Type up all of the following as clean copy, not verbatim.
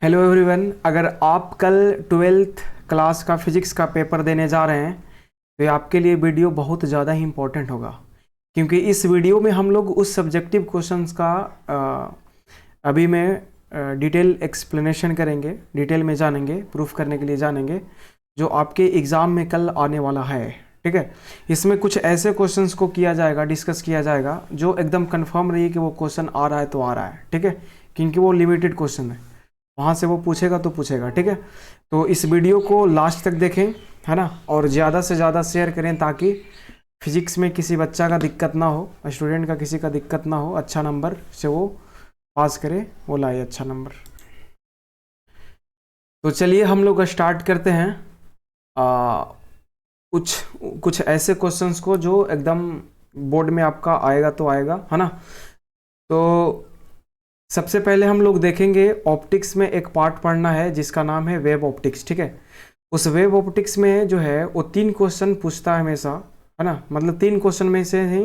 Hello everyone. अगर आप कल 12th क्लास का फिजिक्स का पेपर देने जा रहे हैं तो ये आपके लिए वीडियो बहुत ज़्यादा ही इम्पोर्टेंट होगा, क्योंकि इस वीडियो में हम लोग उस सब्जेक्टिव क्वेश्चंस का अभी मैं डिटेल एक्सप्लेनेशन करेंगे, डिटेल में जानेंगे, प्रूफ करने के लिए जानेंगे जो आपके एग्ज़ाम में कल आने वाला है। ठीक है, इसमें कुछ ऐसे क्वेश्चंस को किया जाएगा, डिस्कस किया जाएगा जो एकदम कंफर्म रही कि वो क्वेश्चन आ रहा है तो आ रहा है। ठीक है, क्योंकि वो लिमिटेड क्वेश्चन है, वहाँ से वो पूछेगा तो पूछेगा। ठीक है, तो इस वीडियो को लास्ट तक देखें, है ना, और ज़्यादा से ज़्यादा शेयर करें ताकि फिजिक्स में किसी बच्चा का दिक्कत ना हो, स्टूडेंट का किसी का दिक्कत ना हो, अच्छा नंबर से वो पास करे, वो लाए अच्छा नंबर। तो चलिए हम लोग स्टार्ट करते हैं कुछ कुछ ऐसे क्वेश्चंस को जो एकदम बोर्ड में आपका आएगा तो आएगा, है ना। तो सबसे पहले हम लोग देखेंगे ऑप्टिक्स में एक पार्ट पढ़ना है जिसका नाम है वेव ऑप्टिक्स। ठीक है, उस वेव ऑप्टिक्स में जो है वो 3 क्वेश्चन पूछता है हमेशा, है ना, मतलब 3 क्वेश्चन में से ही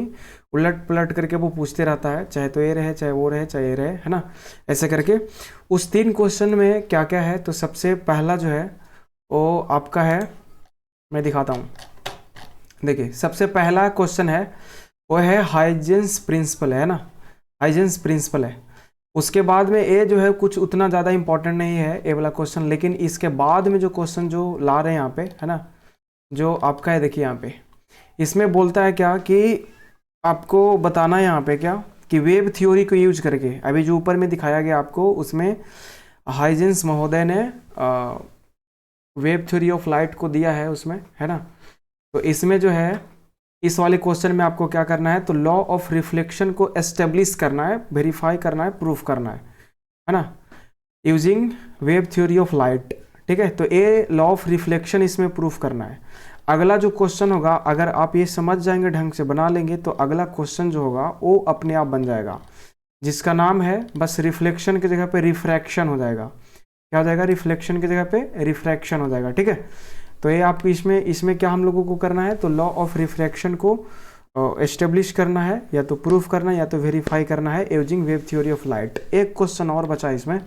उलट पलट करके वो पूछते रहता है, चाहे तो ये रहे चाहे वो रहे चाहे ये रहे, है ना, ऐसे करके। उस 3 क्वेश्चन में क्या क्या है, तो सबसे पहला जो है वो आपका है, मैं दिखाता हूँ। देखिए सबसे पहला क्वेश्चन है वो है हाइजेंस प्रिंसिपल, है ना, हाइजेंस प्रिंसिपल है। उसके बाद में ये जो है कुछ उतना ज़्यादा इंपॉर्टेंट नहीं है ये वाला क्वेश्चन, लेकिन इसके बाद में जो क्वेश्चन जो ला रहे हैं यहाँ पे, है ना, जो आपका है, देखिए यहाँ पे इसमें बोलता है क्या कि आपको बताना है यहाँ पे क्या कि वेव थ्योरी को यूज करके, अभी जो ऊपर में दिखाया गया आपको उसमें हाइजेंस महोदय ने वेव थ्योरी ऑफ लाइट को दिया है उसमें, है ना। तो इसमें जो है इस वाले क्वेश्चन में आपको क्या करना है, तो लॉ ऑफ रिफ्लेक्शन को एस्टेब्लिश करना है, वेरीफाई करना है, प्रूफ करना है ना, using wave theory of light. ठीक है, तो ये लॉ ऑफ रिफ्लेक्शन इसमें प्रूफ करना है। अगला जो क्वेश्चन होगा, अगर आप ये समझ जाएंगे, ढंग से बना लेंगे, तो अगला क्वेश्चन जो होगा वो अपने आप बन जाएगा, जिसका नाम है बस रिफ्लेक्शन की जगह पे रिफ्रैक्शन हो जाएगा। क्या हो जाएगा, रिफ्लेक्शन की जगह पे रिफ्रैक्शन हो जाएगा। ठीक है, तो ये आपको इसमें क्या हम लोगों को करना है, तो लॉ ऑफ रिफ्रैक्शन को एस्टेब्लिश करना है, या तो प्रूफ करना है या तो वेरीफाई करना है using wave theory of light. एक क्वेश्चन और बचा इसमें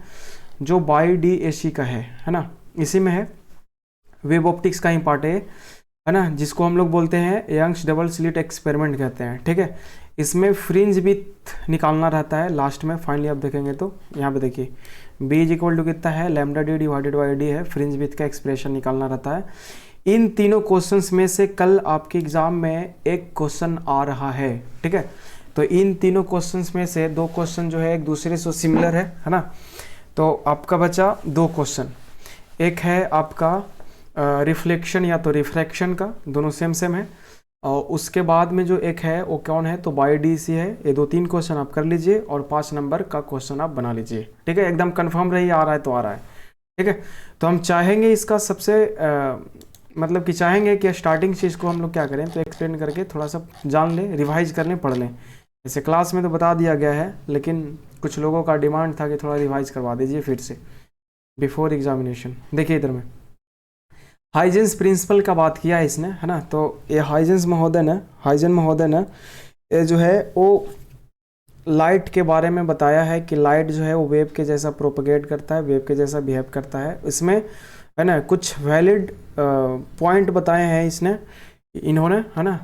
जो बाई डी ए सी का है ना, इसी में है, वेव ऑप्टिक्स का ही पार्ट है ना, जिसको हम लोग बोलते हैं यंग्स डबल स्लिट एक्सपेरिमेंट कहते हैं। ठीक है, इसमें फ्रिंज विड्थ निकालना रहता है लास्ट में, फाइनली आप देखेंगे तो यहाँ पे देखिए बी इज इक्वल टू कितना है, lambda D divided by D है, फ्रिंज विड्थ का एक्सप्रेशन निकालना रहता है। इन तीनों क्वेश्चंस में से कल आपके एग्जाम में एक क्वेश्चन आ रहा है। ठीक है, तो इन तीनों क्वेश्चंस में से 2 क्वेश्चन जो है एक दूसरे से सिमिलर है ना, तो आपका बचा 2 क्वेश्चन। एक है आपका रिफ्लेक्शन या तो रिफ्रैक्शन का, दोनों सेम सेम है, और उसके बाद में जो एक है वो कौन है, तो बाई डी सी है। ये 2-3 क्वेश्चन आप कर लीजिए और 5 नंबर का क्वेश्चन आप बना लीजिए। ठीक है, एकदम कंफर्म रहिए, आ रहा है तो आ रहा है। ठीक है, तो हम चाहेंगे इसका सबसे मतलब कि चाहेंगे कि स्टार्टिंग चीज़ को हम लोग क्या करें, तो एक्सप्लेन करके थोड़ा सा जान लें, रिवाइज कर लें, पढ़ लें। जैसे क्लास में तो बता दिया गया है, लेकिन कुछ लोगों का डिमांड था कि थोड़ा रिवाइज करवा दीजिए फिर से बिफोर एग्जामिनेशन। देखिए इधर में हाइजेंस प्रिंसिपल का बात किया है इसने, है ना, तो ये हाइजेंस महोदय ने ये जो है वो लाइट के बारे में बताया है कि लाइट जो है वो वेव के जैसा प्रोपगेट करता है, वेव के जैसा बिहेव करता है। इसमें है ना कुछ वैलिड पॉइंट बताए हैं इन्होंने, है ना,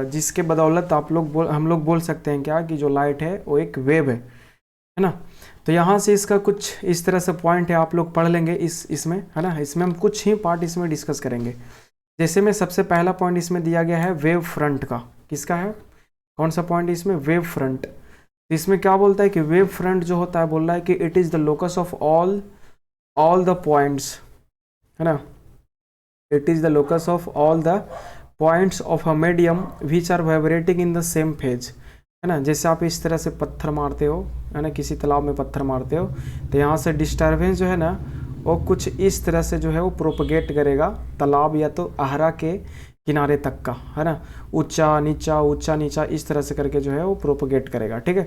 जिसके बदौलत हम लोग बोल सकते हैं क्या कि जो लाइट है वो एक वेव है ना। तो यहाँ से इसका कुछ इस तरह से पॉइंट है, आप लोग पढ़ लेंगे इसमें, है ना। इसमें हम कुछ ही पार्ट इसमें डिस्कस करेंगे। जैसे में सबसे पहला पॉइंट इसमें दिया गया है वेव फ्रंट का। किसका है, कौन सा पॉइंट इसमें, वेव फ्रंट। इसमें क्या बोलता है कि वेव फ्रंट जो होता है, बोल रहा है कि it is the locus of all the points, है ना, it is the locus of all the points of a medium which are vibrating in the same phase, है ना। जैसे आप इस तरह से पत्थर मारते हो, है ना, किसी तालाब में पत्थर मारते हो, तो यहाँ से डिस्टर्बेंस जो है ना वो कुछ इस तरह से जो है वो प्रोपगेट करेगा तालाब या तो आहरा के किनारे तक का, है ना, ऊंचा नीचा इस तरह से करके जो है वो प्रोपगेट करेगा। ठीक है,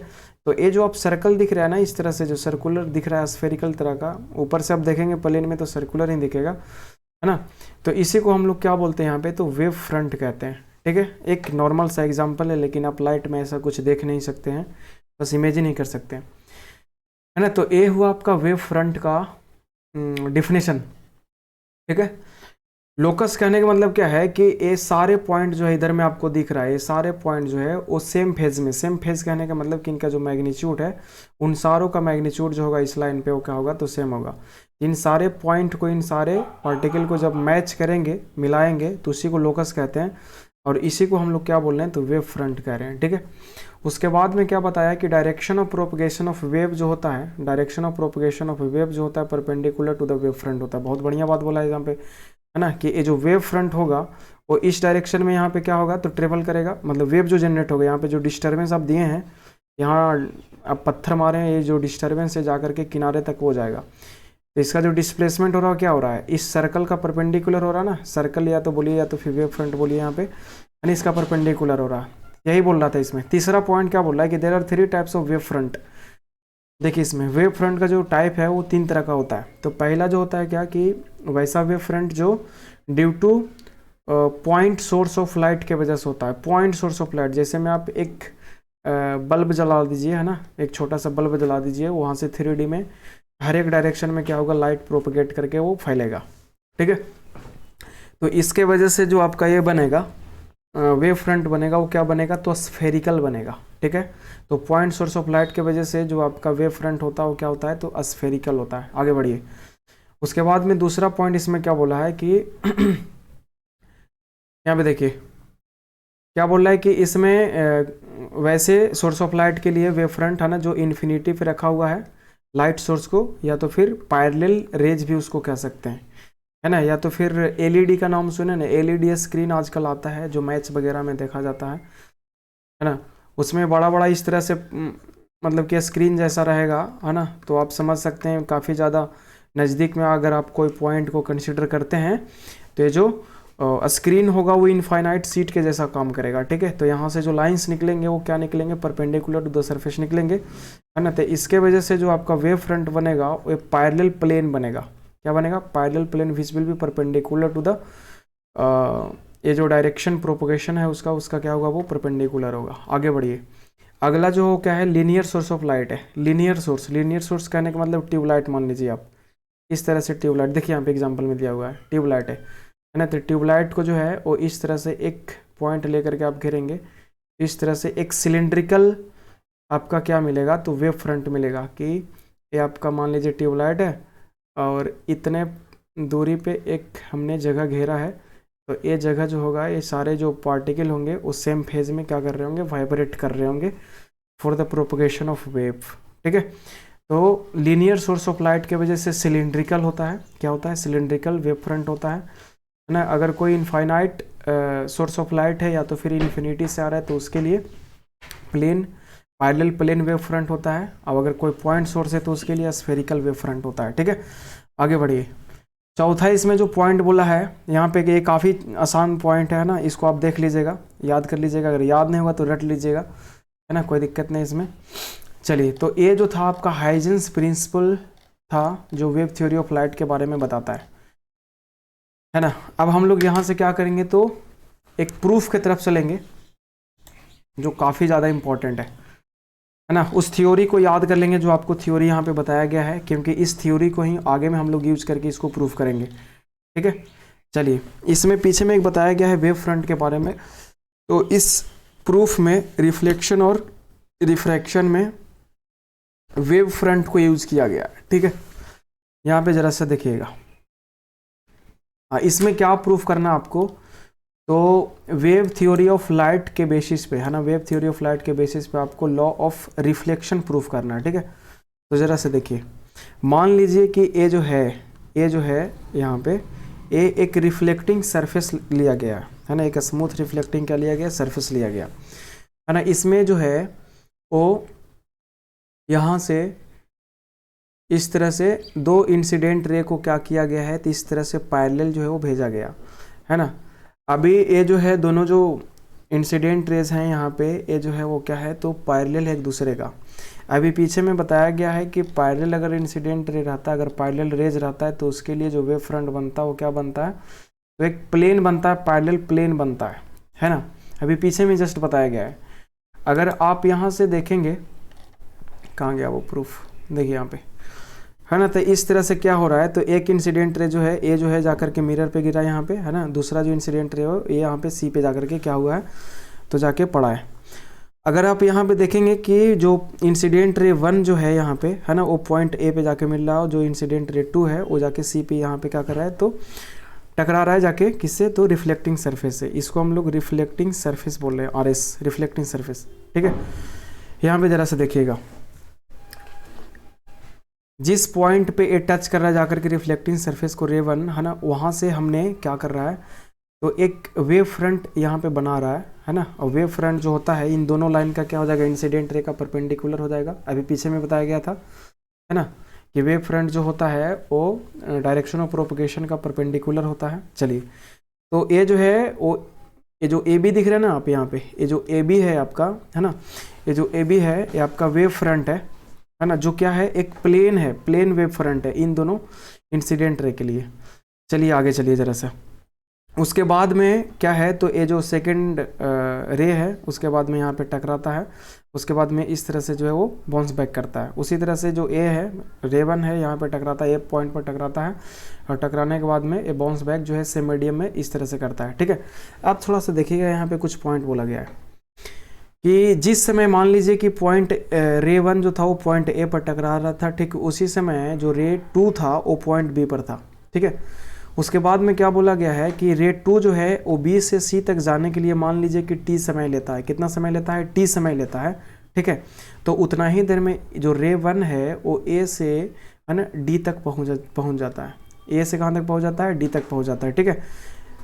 तो ये जो आप सर्कल दिख रहा है ना, इस तरह से जो सर्कुलर दिख रहा है, स्फेरिकल तरह का, ऊपर से आप देखेंगे प्लेन में तो सर्कुलर ही दिखेगा, है ना। तो इसी को हम लोग क्या बोलते हैं यहाँ पे, तो वेव फ्रंट कहते हैं। ठीक है, एक नॉर्मल सा एग्जांपल है, लेकिन आप लाइट में ऐसा कुछ देख नहीं सकते हैं, बस इमेजिन ही कर सकते हैं, है ना। तो ये हुआ आपका वेव फ्रंट का डिफिनेशन, ठीक है। लोकस कहने का मतलब क्या है कि ये सारे पॉइंट जो है इधर में आपको दिख रहा है, ये सारे पॉइंट जो है वो सेम फेज में, सेम फेज कहने का मतलब कि इनका जो मैग्नीट्यूड है उन सारों का मैग्नीट्यूड जो होगा इस लाइन पे वो क्या होगा तो सेम होगा। इन सारे पॉइंट को, इन सारे पार्टिकल को जब मैच करेंगे, मिलाएंगे, तो उसी को लोकस कहते हैं और इसी को हम लोग क्या बोल रहे हैं तो वेव फ्रंट कह रहे हैं, ठीक है। उसके बाद में क्या बताया कि direction of propagation of wave जो होता है, direction of propagation of wave जो होता है perpendicular to the wave front होता है। बहुत बढ़िया बात बोला है यहाँ पे, है ना, कि ये जो वेव फ्रंट होगा वो इस डायरेक्शन में यहाँ पे क्या होगा तो ट्रेवल करेगा, मतलब वेव जो जनरेट होगा, यहाँ पे जो डिस्टर्बेंस आप दिए हैं, यहाँ आप पत्थर मारे हैं, ये जो डिस्टर्बेंस है जाकर के किनारे तक हो जाएगा। तो इसका जो डिस्प्लेसमेंट हो रहा है क्या हो रहा है, इस सर्कल का परपेंडिकुलर हो रहा है ना, सर्कल या तो बोलिए या तो फिर वेव फ्रंट बोलिए यहाँ पे, यानी इसका परपेंडिकुलर हो रहा है, यही बोल रहा था इसमें। तीसरा पॉइंट क्या बोल रहा है कि there are 3 types of wave front. देखिए इसमें वेव फ्रंट का जो टाइप है वो 3 तरह का होता है। तो पहला जो होता है क्या कि वैसा वेव फ्रंट जो due two point source of light के वजह से होता है। पॉइंट सोर्स ऑफ लाइट, जैसे में आप एक बल्ब जला दीजिए, है ना, एक छोटा सा बल्ब जला दीजिए, वहाँ से 3D में हर एक डायरेक्शन में क्या होगा, लाइट प्रोपगेट करके वो फैलेगा, ठीक है। तो इसके वजह से जो आपका ये बनेगा वेव फ्रंट बनेगा, वो क्या बनेगा तो स्फेरिकल बनेगा, ठीक है। तो पॉइंट सोर्स ऑफ लाइट के वजह से जो आपका वेव फ्रंट होता है वो क्या होता है तो स्फेरिकल होता है। आगे बढ़िए। उसके बाद में दूसरा पॉइंट इसमें क्या बोला है कि यहाँ पे देखिए क्या बोल रहा है कि इसमें वैसे सोर्स ऑफ लाइट के लिए वेव फ्रंट है ना, जो इन्फिनिटी पे रखा हुआ है लाइट सोर्स को, या तो फिर पैरेलल रेज भी उसको कह सकते हैं, है ना, या तो फिर एलईडी का नाम सुने ना, एलईडी स्क्रीन आजकल आता है जो मैच वगैरह में देखा जाता है ना, उसमें बड़ा बड़ा इस तरह से मतलब कि स्क्रीन जैसा रहेगा, है ना। तो आप समझ सकते हैं काफ़ी ज़्यादा नज़दीक में अगर आप कोई पॉइंट को कंसिडर करते हैं तो ये जो स्क्रीन होगा वो इनफाइनाइट सीट के जैसा काम करेगा, ठीक है। तो यहाँ से जो लाइंस निकलेंगे वो क्या निकलेंगे, परपेंडिकुलर टू द सरफेस निकलेंगे, है ना। तो इसके वजह से जो आपका वेव फ्रंट बनेगा वो पैरेलल प्लेन बनेगा। क्या बनेगा, parallel plane which will be perpendicular to the ये जो डायरेक्शन प्रोपोगेशन है उसका क्या होगा वो परपेंडिकुलर होगा। आगे बढ़िए। अगला जो क्या है लीनियर सोर्स ऑफ लाइट है। लीनियर सोर्स कहने का मतलब ट्यूबलाइट मान लीजिए आप, इस तरह से ट्यूबलाइट, देखिए यहाँ पे एग्जांपल में दिया हुआ है ट्यूबलाइट है ना। तो ट्यूबलाइट को जो है वो इस तरह से एक पॉइंट लेकर के आप घेरेंगे, इस तरह से एक सिलेंड्रिकल आपका क्या मिलेगा तो वेव फ्रंट मिलेगा कि ये आपका मान लीजिए ट्यूबलाइट है और इतने दूरी पे एक हमने जगह घेरा है, तो ये जगह जो होगा ये सारे जो पार्टिकल होंगे उस सेम फेज में क्या कर रहे होंगे, वाइब्रेट कर रहे होंगे for the propagation of wave, ठीक है। तो लीनियर सोर्स ऑफ लाइट के वजह से सिलिंड्रिकल होता है, क्या होता है सिलिंड्रिकल वेव फ्रंट होता है ना। अगर कोई इनफाइनाइट सोर्स ऑफ लाइट है या तो फिर इन्फिनिटी से आ रहा है तो उसके लिए plane parallel plane wave front होता है, अब अगर कोई पॉइंट सोर्स है तो उसके लिए स्फेरिकल वेव फ्रंट होता है, ठीक है। आगे बढ़िए। चौथा इसमें जो पॉइंट बोला है यहाँ पे ये काफ़ी आसान पॉइंट है ना, इसको आप देख लीजिएगा, याद कर लीजिएगा, अगर याद नहीं होगा तो रट लीजिएगा, है ना, कोई दिक्कत नहीं इसमें। चलिए, तो ये जो था आपका हाइजेंस प्रिंसिपल था जो वेव थ्योरी ऑफ लाइट के बारे में बताता है ना। अब हम लोग यहाँ से क्या करेंगे तो एक प्रूफ की तरफ चलेंगे जो काफ़ी ज़्यादा इम्पोर्टेंट है ना। उस थ्योरी को याद कर लेंगे जो आपको थ्योरी यहाँ पे बताया गया है, क्योंकि इस थ्योरी को ही आगे में हम लोग यूज करके इसको प्रूफ करेंगे, ठीक है। चलिए, इसमें पीछे में एक बताया गया है वेव फ्रंट के बारे में, तो इस प्रूफ में रिफ्लेक्शन और रिफ्रैक्शन में वेव फ्रंट को यूज किया गया है, ठीक है। यहाँ पे जरा सा देखिएगा, इसमें क्या प्रूफ करना आपको, तो वेव थ्योरी ऑफ लाइट के बेसिस पे, है ना, वेव थ्योरी ऑफ लाइट के बेसिस पे आपको लॉ ऑफ रिफ्लेक्शन प्रूफ करना है, ठीक है। तो ज़रा से देखिए, मान लीजिए कि ये जो है यहाँ पे ये एक रिफ्लेक्टिंग सरफेस लिया गया है ना, एक स्मूथ रिफ्लेक्टिंग क्या लिया गया, सरफेस लिया गया है ना। इसमें जो है वो यहाँ से इस तरह से दो इंसिडेंट रे को क्या किया गया है, तो इस तरह से पैरेलल जो है वो भेजा गया है ना। अभी ये जो है दोनों जो इंसिडेंट रेज हैं यहाँ पे, ये जो है वो क्या है तो पैरेलल है एक दूसरे का। अभी पीछे में बताया गया है कि पैरेलल अगर इंसिडेंट रे रहता है, अगर पैरेलल रेज रहता है तो उसके लिए जो वेव फ्रंट बनता है वो क्या बनता है, तो एक प्लेन बनता है, पैरेलल प्लेन बनता है ना। अभी पीछे में जस्ट बताया गया है। अगर आप यहाँ से देखेंगे, कहाँ गया वो प्रूफ, देखिए यहाँ पे, है ना। तो इस तरह से क्या हो रहा है, तो एक इंसिडेंट रे जो है ए जो है जाकर के मिरर पे गिरा यहाँ पे, है ना। दूसरा जो इंसिडेंट रे हो ये यहाँ पे सी पे जाकर के क्या हुआ है, तो जाके पड़ा है। अगर आप यहाँ पे देखेंगे कि जो इंसिडेंट रे 1 जो है यहाँ पे, है ना, वो पॉइंट ए पे जाके मिल रहा है, जो इंसिडेंट रे 2 है वो जाके सी पे यहाँ पे क्या कर रहा है, तो टकरा रहा है जाके किससे, तो रिफ्लेक्टिंग सरफेस से। इसको हम लोग रिफ्लेक्टिंग सरफेस बोल रहे हैं, आरएस, रिफ्लेक्टिंग सरफेस, ठीक है। यहाँ पे जरा से देखिएगा, जिस पॉइंट पे ये टच कर रहा है जाकर के रिफ्लेक्टिंग सरफेस को रे 1, है ना, वहाँ से हमने क्या कर रहा है, तो एक वेव फ्रंट यहाँ पे बना रहा है ना। और वेव फ्रंट जो होता है इन दोनों लाइन का क्या हो जाएगा, इंसिडेंट रे का परपेंडिकुलर हो जाएगा। अभी पीछे में बताया गया था, है ना, कि वेव फ्रंट जो होता है वो डायरेक्शन ऑफ प्रोपगेशन का परपेंडिकुलर होता है। चलिए, तो ये जो है वो, ये जो ए बी दिख रहा है ना आप यहाँ पे, ये जो ए बी है आपका, है ना, ये जो ए बी है ये आपका वेव फ्रंट है ना, जो क्या है, एक प्लेन है, प्लेन वेव फ्रंट है इन दोनों इंसिडेंट रे के लिए। चलिए आगे चलिए जरा सा। उसके बाद में क्या है, तो ये जो सेकंड रे है उसके बाद में यहाँ पे टकराता है, उसके बाद में इस तरह से जो है वो बाउंस बैक करता है। उसी तरह से जो ए है, रे 1 है, यहाँ पे टकराता है, ए पॉइंट पर टकराता है, और टकराने के बाद में ये बाउंस बैक जो है सेम मीडियम में इस तरह से करता है, ठीक है। अब थोड़ा सा देखिएगा, यहाँ पे कुछ पॉइंट बोला गया है कि जिस समय मान लीजिए कि पॉइंट रे 1 जो था वो पॉइंट ए पर टकरा रहा था, ठीक, उसी समय जो रे 2 था वो पॉइंट बी पर था, ठीक है। उसके बाद में क्या बोला गया है कि रे 2 जो है वो बी से सी तक जाने के लिए मान लीजिए कि टी समय लेता है। कितना समय लेता है, टी समय लेता है, ठीक है। तो उतना ही देर में जो रे 1 है वो ए से, है ना, डी तक पहुंच जाता है। ए से कहाँ तक पहुंच जाता है, डी तक पहुंच जाता है, ठीक है।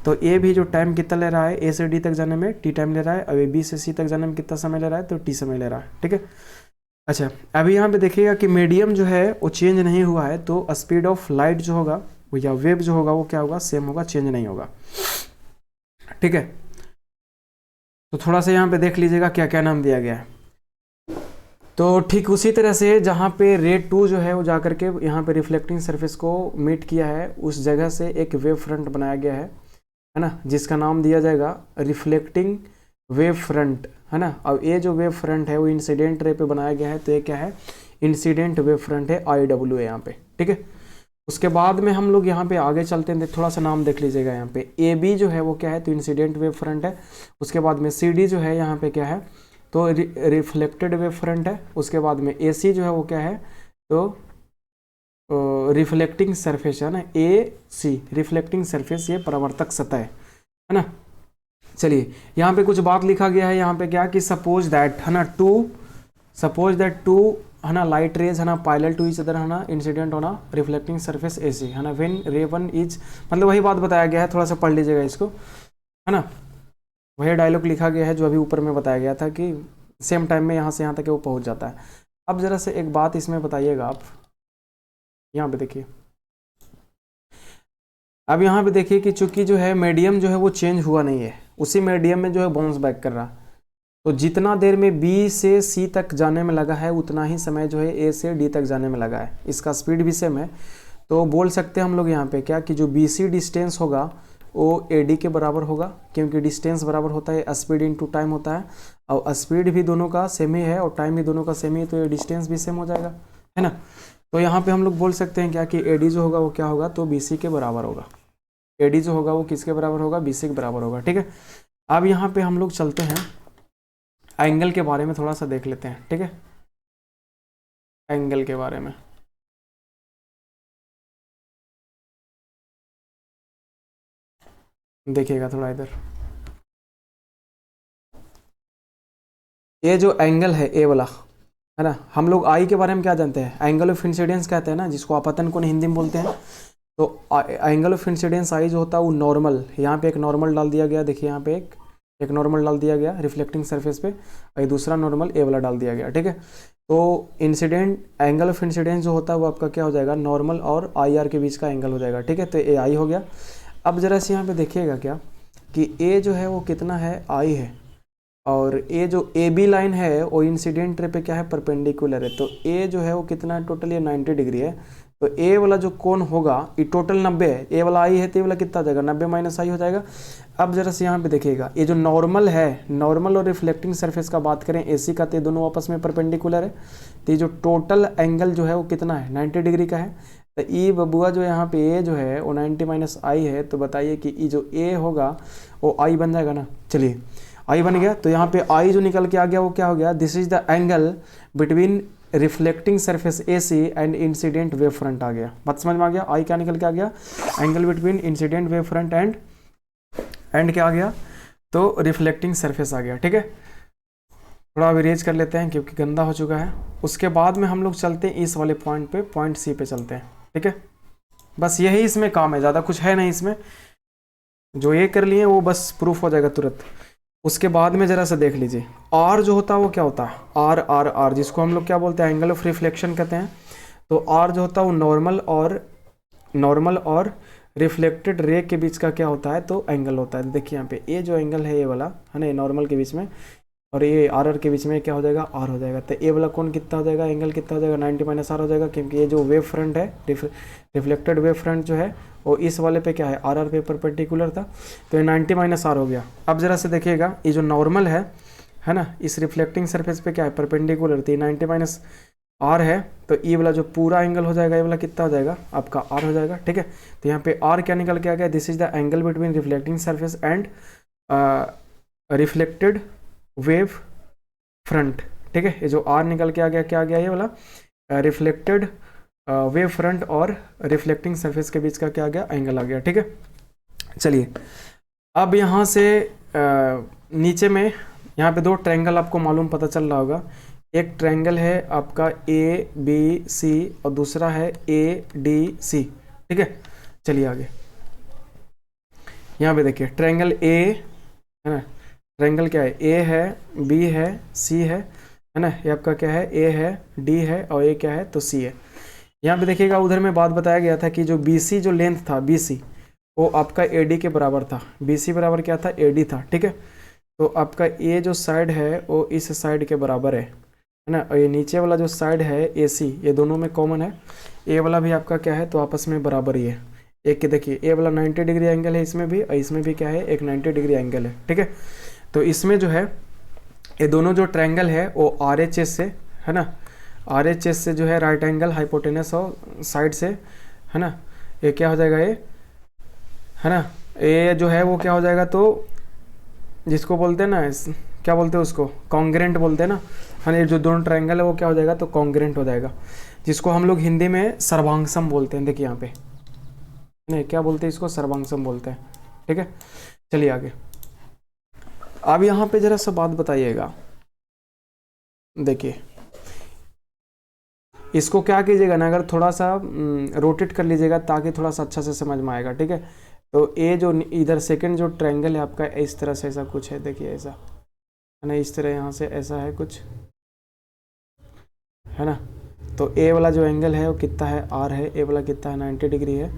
तो ए भी जो टाइम कितना ले रहा है, ए से डी तक जाने में टी टाइम ले रहा है, और बी से सी तक जाने में कितना समय ले रहा है, तो टी समय ले रहा है, ठीक है। अच्छा, अभी यहाँ पे देखिएगा कि मीडियम जो है वो चेंज नहीं हुआ है, तो स्पीड ऑफ लाइट जो होगा या वेव जो होगा वो क्या होगा, सेम होगा, चेंज नहीं होगा, ठीक है। तो थोड़ा सा यहाँ पे देख लीजिएगा क्या क्या नाम दिया गया है। तो ठीक उसी तरह से जहाँ पे रे 2 जो है वो जाकर के यहाँ पे रिफ्लेक्टिंग सरफेस को मीट किया है, उस जगह से एक वेव फ्रंट बनाया गया है ना, जिसका नाम दिया जाएगा रिफ्लेक्टिंग वेव फ्रंट, है ना। अब ये जो वेव फ्रंट है वो इंसिडेंट रे पे बनाया गया है, तो ये क्या है, इंसिडेंट वेव फ्रंट है, IW है यहाँ पे, ठीक है। उसके बाद में हम लोग यहाँ पे आगे चलते हैं, थोड़ा सा नाम देख लीजिएगा। यहाँ पे AB जो है वो क्या है, तो इंसिडेंट वेव फ्रंट है। उसके बाद में CD जो है यहाँ पे क्या है, तो रिफ्लेक्टेड वेव फ्रंट है। उसके बाद में AC जो है वो क्या है, तो रिफ्लेक्टिंग सरफेस है ना, AC रिफ्लेक्टिंग सरफेस, ये परावर्तक सतह है ना। चलिए, यहाँ पे कुछ बात लिखा गया है, यहाँ पे क्या कि सपोज दैट, है ना, सपोज दैट टू, है ना, लाइट रेज, है ना, पैरेलल टू ईच अदर, है ना, incident on a reflecting surface AC, है ना, व्हेन रे 1 इज, मतलब वही बात बताया गया है, थोड़ा सा पढ़ लीजिएगा इसको, है ना। वही डायलॉग लिखा गया है जो अभी ऊपर में बताया गया था कि सेम टाइम में यहाँ से यहाँ तक वो पहुँच जाता है। अब जरा से एक बात इसमें बताइएगा आप, यहाँ पे देखिए, अब यहाँ पे देखिए कि चूंकि जो है मीडियम जो है वो चेंज हुआ नहीं है, उसी मीडियम में जो है बाउंस बैक कर रहा, तो जितना देर में B से C तक जाने में लगा है उतना ही समय जो है A से D तक जाने में लगा है। इसका स्पीड भी सेम है, तो बोल सकते हैं हम लोग यहाँ पे क्या कि जो BC डिस्टेंस होगा वो AD के बराबर होगा, क्योंकि डिस्टेंस बराबर होता है स्पीड इनटू टाइम होता है, और स्पीड भी दोनों का सेम ही है और टाइम भी दोनों का सेम ही है, तो ये डिस्टेंस भी सेम हो जाएगा, है ना। तो यहाँ पे हम लोग बोल सकते हैं क्या कि AD जो होगा वो क्या होगा, तो BC के बराबर होगा। AD जो होगा वो किसके बराबर होगा, BC के बराबर होगा, ठीक है। अब यहाँ पे हम लोग चलते हैं, एंगल के बारे में थोड़ा सा देख लेते हैं, ठीक है। एंगल के बारे में देखिएगा थोड़ा इधर, ये जो एंगल है ए वाला, है ना, हम लोग आई के बारे में क्या जानते हैं, एंगल ऑफ इंसिडेंस कहते हैं ना, जिसको आपतन कोण हिंदी में बोलते हैं। तो एंगल ऑफ इंसिडेंस आई जो होता है वो नॉर्मल, यहाँ पे एक नॉर्मल डाल दिया गया, देखिए यहाँ पे एक नॉर्मल डाल दिया गया रिफ्लेक्टिंग सरफेस पे, और दूसरा नॉर्मल ए वाला डाल दिया गया, ठीक है। तो इंसिडेंट एंगल ऑफ इंसिडेंस जो होता है वो आपका क्या हो जाएगा, नॉर्मल और IR के बीच का एंगल हो जाएगा, ठीक है। तो AI हो गया। अब जरा से यहाँ पे देखिएगा क्या कि A जो है वो कितना है, I है, और ये जो AB लाइन है वो इंसिडेंट रे पे क्या है, परपेंडिकुलर है। तो A जो है वो कितना है, टोटल ये 90 डिग्री है। तो ए वाला जो कोण होगा ये टोटल 90 है, ए वाला आई है तो ये वाला कितना हो जाएगा, 90 माइनस आई हो जाएगा। अब जरा से यहाँ पे देखिएगा, ये जो नॉर्मल है, नॉर्मल और रिफ्लेक्टिंग सरफेस का बात करें AC का, तो दोनों आपस में परपेंडिकुलर है, तो ये जो टोटल एंगल जो है वो कितना है, 90 डिग्री का है। तो ई बबुआ जो यहाँ पे ए जो है वो 90 माइनस आई है, तो बताइए कि ई जो ए होगा वो आई बन जाएगा ना। चलिए आई बन गया, तो यहाँ पे आई जो निकल के आ गया वो क्या हो गया, this is the angle between reflecting surface A C and incident wave front आ गया। बात समझ में आ गया, आई क्या निकल के आ गया, angle between incident wave front end क्या आ गया, तो रिफ्लेक्टिंग सरफेस आ गया। ठीक है, थोड़ा अरेंज कर लेते हैं क्योंकि गंदा हो चुका है। उसके बाद में हम लोग चलते हैं इस वाले पॉइंट पे, पॉइंट सी पे चलते हैं। ठीक है, बस यही इसमें काम है, ज़्यादा कुछ है नहीं इसमें, जो ये कर लिए वो बस प्रूफ हो जाएगा तुरंत। उसके बाद में ज़रा सा देख लीजिए, आर जो होता है वो क्या होता है, आर आर आर, जिसको हम लोग क्या बोलते हैं, एंगल ऑफ रिफ्लेक्शन कहते हैं। तो आर जो होता है वो नॉर्मल और रिफ्लेक्टेड रे के बीच का क्या होता है, तो एंगल होता है। देखिए यहाँ पे ये जो एंगल है ये वाला है ना, नॉर्मल के बीच में और ये आर के बीच में क्या हो जाएगा, आर हो जाएगा। तो ये वाला कौन कितना हो जाएगा, एंगल कितना हो जाएगा, 90 माइनस आर हो जाएगा, क्योंकि ये जो वेव फ्रंट है, रिफ्लेक्टेड वेव फ्रंट जो है वो इस वाले पे क्या है, आर पे परपेंडिकुलर था, तो ये 90 माइनस आर हो गया। अब जरा से देखिएगा, ये जो नॉर्मल है ना, इस रिफ्लेक्टिंग सरफेस पे क्या है, परपेंडिकुलर, तो 90 माइनस आर है, तो ये वाला जो पूरा एंगल हो जाएगा, ये वाला कितना हो जाएगा आपका, आर हो जाएगा। ठीक है, तो यहाँ पे आर क्या निकल के आ गया, this is the angle between reflecting surface and reflected wave front. ठीक है, ये जो आर निकल के आ गया, क्या आ गया, ये वाला रिफ्लेक्टेड वेव फ्रंट और रिफ्लेक्टिंग सरफेस के बीच का क्या आ गया, एंगल आ गया। ठीक है, चलिए अब यहाँ से नीचे में यहाँ पे दो ट्रायंगल आपको मालूम पता चल रहा होगा, एक ट्रायंगल है आपका ए बी सी और दूसरा है ए डी सी। ठीक है, चलिए आगे यहाँ पे देखिए ट्रायंगल ए है ना, ट्रायंगल क्या है, ए है, बी है, सी है ना, ये आपका क्या है, ए है, डी है और ए क्या है, तो सी है। यहाँ पे देखिएगा, उधर में बात बताया गया था कि जो बी सी जो लेंथ था, बी सी वो आपका ए डी के बराबर था, बी सी बराबर क्या था, ए डी था। ठीक है, तो आपका ये जो साइड है वो इस साइड के बराबर है ना, और ये नीचे वाला जो साइड है ए सी, ये दोनों में कॉमन है, ए वाला भी आपका क्या है, तो आपस में बराबर ही है। एक के देखिए, ए वाला 90 डिग्री एंगल है इसमें भी, और इसमें भी क्या है, एक 90 डिग्री एंगल है। ठीक है, तो इसमें जो है ये दोनों जो ट्रायंगल है वो आर एच एस से है ना, आर एच एस से जो है राइट एंगल हाइपोटेनस और साइड से है ना, ये क्या हो जाएगा, ये है ना, ये जो है वो क्या हो जाएगा, तो जिसको बोलते हैं ना, क्या बोलते हैं उसको, कॉन्ग्रेंट बोलते हैं ना, है ना, ये जो दोनों ट्रायंगल है वो क्या हो जाएगा, तो कॉन्ग्रेंट हो जाएगा, जिसको हम लोग हिंदी में सर्वांगसम बोलते हैं। देखिए यहाँ पे नहीं, क्या बोलते हैं इसको, सर्वांगसम बोलते हैं। ठीक है, चलिए आगे। अब यहाँ पे जरा सा बात बताइएगा, देखिए इसको क्या कीजिएगा ना, अगर थोड़ा सा रोटेट कर लीजिएगा ताकि थोड़ा सा अच्छा से समझ में आएगा। ठीक है, तो ये जो इधर सेकंड जो ट्रायंगल है आपका, इस तरह से ऐसा कुछ है, देखिए ऐसा है ना, इस तरह यहाँ से ऐसा है कुछ है ना, तो ए वाला जो एंगल है वो कितना है, आर है, ए वाला कितना है, 90 डिग्री है,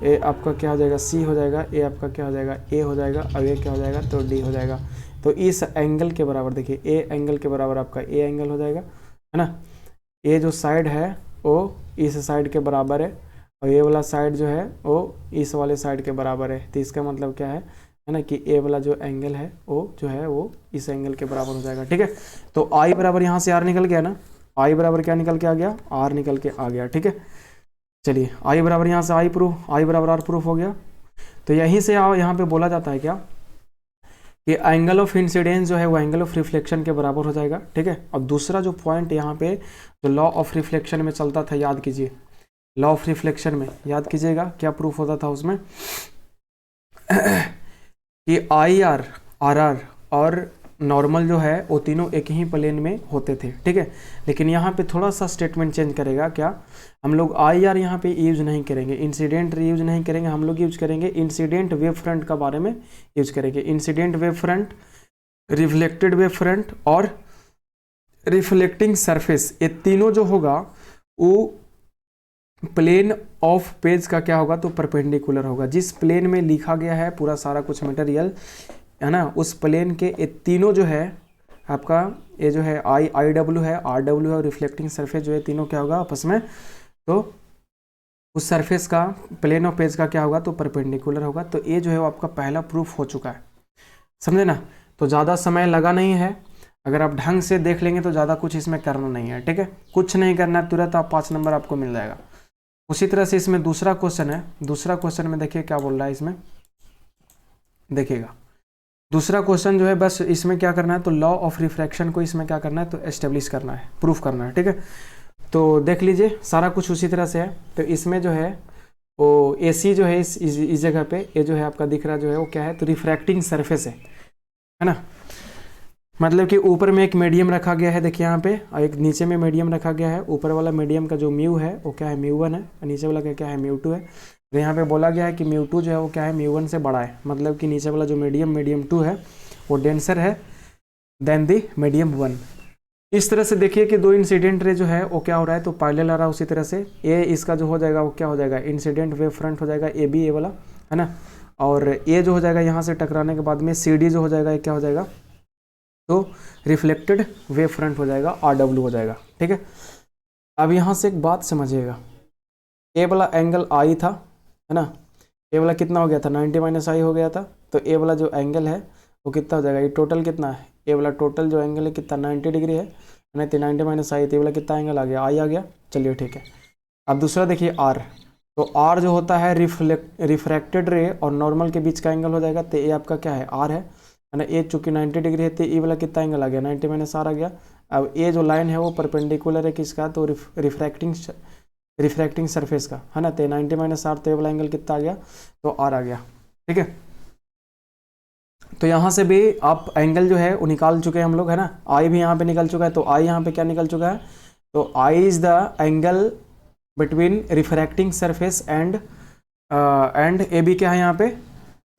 ए आपका क्या हो जाएगा, सी हो जाएगा, ए आपका क्या हो जाएगा, ए हो जाएगा, और ये क्या हो जाएगा, तो डी हो जाएगा। तो इस एंगल के बराबर देखिए, ए एंगल के बराबर आपका ए एंगल हो जाएगा, है ना, ये जो साइड है वो इस साइड के बराबर है, और ये वाला साइड जो है वो इस वाले साइड के बराबर है। तो इसका मतलब क्या है ना, कि ए वाला जो एंगल है वो जो है वो इस एंगल के बराबर हो जाएगा। ठीक है, तो आई बराबर यहाँ से आर निकल गया ना, आई बराबर क्या निकल के आ गया, आर निकल के आ गया। ठीक है, चलिए आई बराबर यहाँ से आई प्रूफ, आई बराबर आर प्रूफ हो गया। तो यहीं से यहाँ पे बोला जाता है क्या, कि एंगल ऑफ इंसिडेंस जो है वो एंगल ऑफ रिफ्लेक्शन के बराबर हो जाएगा। ठीक है, और दूसरा जो पॉइंट यहाँ पे जो लॉ ऑफ रिफ्लेक्शन में चलता था, याद कीजिए, लॉ ऑफ रिफ्लेक्शन में याद कीजिएगा क्या प्रूफ होता था उसमें कि आई आर, आर आर और नॉर्मल जो है वो तीनों एक ही प्लेन में होते थे। ठीक है, लेकिन यहाँ पे थोड़ा सा स्टेटमेंट चेंज करेगा, क्या, हम लोग आई आर यहाँ पे यूज नहीं करेंगे, इंसिडेंट यूज नहीं करेंगे, हम लोग यूज करेंगे इंसिडेंट वेव फ्रंट का बारे में यूज करेंगे। Incident wave front, reflected wave front और रिफ्लेक्टिंग सरफेस, ये तीनों जो होगा वो प्लेन ऑफ पेज का क्या होगा, तो परपेंडिकुलर होगा। जिस प्लेन में लिखा गया है पूरा सारा कुछ मटेरियल है ना, उस प्लेन के ये तीनों जो है आपका, ये जो है आई डब्ल्यू है, आर डब्ल्यू है और रिफ्लेक्टिंग सरफेस जो है, तीनों क्या होगा आपस में, तो उस सरफेस का प्लेन ऑफ पेज का क्या होगा, तो परपेंडिकुलर होगा। तो ये जो है वो आपका पहला प्रूफ हो चुका है, समझे ना। तो ज़्यादा समय लगा नहीं है, अगर आप ढंग से देख लेंगे तो ज़्यादा कुछ इसमें करना नहीं है, ठीक है, कुछ नहीं करना है, तुरंत आप 5 नंबर आपको मिल जाएगा। उसी तरह से इसमें दूसरा क्वेश्चन है, दूसरा क्वेश्चन में देखिए क्या बोल रहा है इसमें, देखिएगा दूसरा क्वेश्चन जो है बस इसमें क्या करना है, तो लॉ ऑफ रिफ्रैक्शन को इसमें क्या करना है, तो एस्टेब्लिश करना है, प्रूफ करना है, ठीक है। तो देख लीजिए सारा कुछ उसी तरह से है। तो इसमें जो है वो AC जो है इस जगह पे ये जो है आपका दिख रहा जो है वो क्या है, तो रिफ्रैक्टिंग सरफेस है ना, मतलब कि ऊपर में एक मीडियम रखा गया है, देखिए यहाँ पे, और एक नीचे में मीडियम रखा गया है। ऊपर वाला मीडियम का जो म्यू है वो क्या है, म्यू1 है, और नीचे वाला क्या है, म्यू2 है। तो यहाँ पे बोला गया है कि म्यू2 जो है वो क्या है, म्यू1 से बड़ा है, मतलब कि नीचे वाला जो मीडियम2 है वो डेंसर है देन दी मीडियम1। इस तरह से देखिए कि दो इंसिडेंट रे जो है वो क्या हो रहा है, तो पैरेलल आ रहा है। उसी तरह से ए इसका जो हो जाएगा वो क्या हो जाएगा, इंसिडेंट वेव फ्रंट हो जाएगा AB ये वाला, है ना, और ए जो हो जाएगा यहाँ से टकराने के बाद में CD जो हो जाएगा ये क्या हो जाएगा, तो रिफ्लेक्टेड वेव फ्रंट हो जाएगा, RW हो जाएगा, ठीक है। अब यहाँ से एक बात समझिएगा, ए वाला एंगल I था, है ना, ए वाला कितना हो गया था, 90 - I हो गया था। तो ए वाला जो एंगल है वो कितना हो जाएगा, ये टोटल कितना है, ए वाला टोटल जो एंगल है कितना 90 डिग्री है, नहीं तो 90 - I, तो ये वाला कितना एंगल आ गया, I आ गया, चलिए ठीक है। अब दूसरा देखिए R, तो R जो होता है रिफ्रैक्टेड रे और नॉर्मल के बीच का एंगल हो जाएगा, तो ये आपका क्या है, R है ना, ए चूंकि 90 डिग्री है तो ई वाला कितना एंगल आ गया, 90 - R आ गया। अब ये जो लाइन है वो परपेंडिकुलर है किसका, तो रिफ्रैक्टिंग सरफेस का, है ना, तो 90 - R, तो ये वाला एंगल कितना आ गया, तो R आ गया, ठीक है। तो यहाँ से भी आप एंगल जो है वो निकाल चुके हैं हम लोग, है ना, I भी यहाँ पे निकल चुका है। तो I यहाँ पे क्या निकल चुका है, तो I is the angle between refracting surface and AB क्या है यहाँ पे,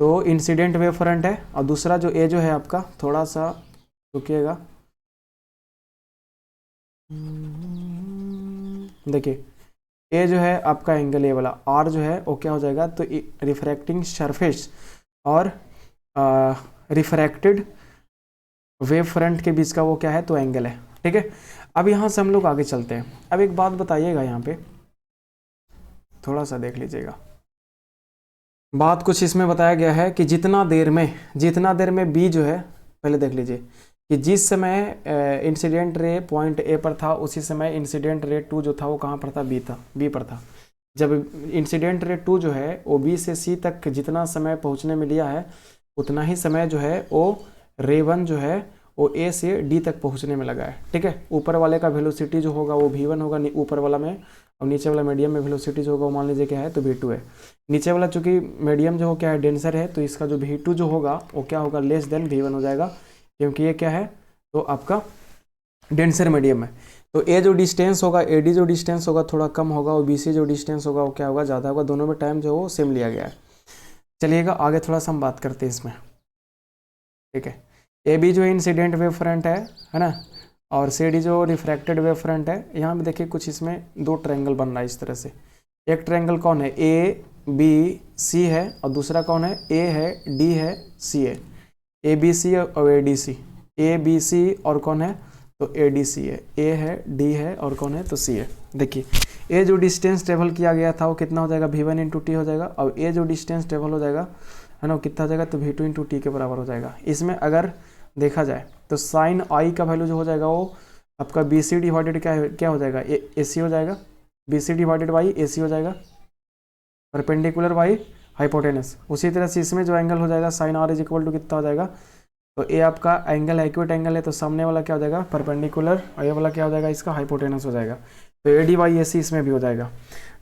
तो इंसिडेंट वेव फ्रंट है। और दूसरा जो A जो है आपका, थोड़ा सा रुकिएगा, देखिए A जो है आपका एंगल ए वाला, R जो है वो क्या हो जाएगा, तो रिफ्रैक्टिंग सरफेस और रिफ्रैक्टेड वेव फ्रंट के बीच का वो क्या है, तो एंगल है, ठीक है। अब यहाँ से हम लोग आगे चलते हैं। अब एक बात बताइएगा, यहाँ पे थोड़ा सा देख लीजिएगा, बात कुछ इसमें बताया गया है कि जितना देर में B जो है, पहले देख लीजिए कि जिस समय इंसिडेंट रे पॉइंट A पर था उसी समय इंसिडेंट रे 2 जो था वो कहाँ पर था, B पर था। जब इंसिडेंट रे 2 जो है वो B से C तक जितना समय पहुँचने में लिया है उतना ही समय जो है वो रे 1 जो है वो A से D तक पहुँचने में लगा है, ठीक है। ऊपर वाले का वेलोसिटी जो होगा वो V1 होगा ऊपर वाला में, और नीचे वाला मीडियम में वेलोसिटी जो होगा वो मान लीजिए क्या है, तो V2 है। नीचे वाला चूंकि मीडियम जो हो क्या है, डेंसर है, तो इसका जो V2 जो होगा वो क्या होगा, लेस देन V1 हो जाएगा, क्योंकि ये क्या है, तो आपका डेंसर मीडियम है। तो ए जो डिस्टेंस होगा, AD जो डिस्टेंस होगा थोड़ा कम होगा, और BC जो डिस्टेंस होगा वो क्या होगा, ज़्यादा होगा। दोनों में टाइम जो है वो सेम लिया गया है। चलिएगा आगे थोड़ा सा हम बात करते हैं इसमें, ठीक है। AB जो इंसिडेंट वेव फ्रंट है ना, और CD जो रिफ्रैक्टेड वेव फ्रंट है। यहाँ पे देखिए कुछ इसमें दो ट्रायंगल बन रहा है इस तरह से। एक ट्रायंगल कौन है, ABC है, और दूसरा कौन है, A है, D है, C है। ABC और ADC, ABC और कौन है, तो ADC है। A है, D है, और कौन है, तो C है। देखिए A जो डिस्टेंस ट्रेवल किया गया था वो कितना हो जाएगा, V1 × T हो जाएगा, और A जो डिस्टेंस ट्रेवल हो जाएगा, है ना, वो कितना हो जाएगा, तो V2 × T के बराबर हो जाएगा। इसमें अगर देखा जाए तो साइन I का वैल्यू जो हो जाएगा वो आपका BC डिवाइडेड क्या हो जाएगा, AC हो जाएगा, BC डिवाइडेड बाई AC हो जाएगा, परपेंडिकुलर बाई हाइपोटेनस। उसी तरह से इसमें जो एंगल हो जाएगा sine R is equal to कितना हो जाएगा, तो ए आपका एंगल एक्यूट एंगल है, तो सामने वाला क्या हो जाएगा, परपेंडिकुलर, और ये वाला क्या हो जाएगा, इसका हाइपोटेनस हो जाएगा। तो AD बाई AC इसमें भी हो जाएगा।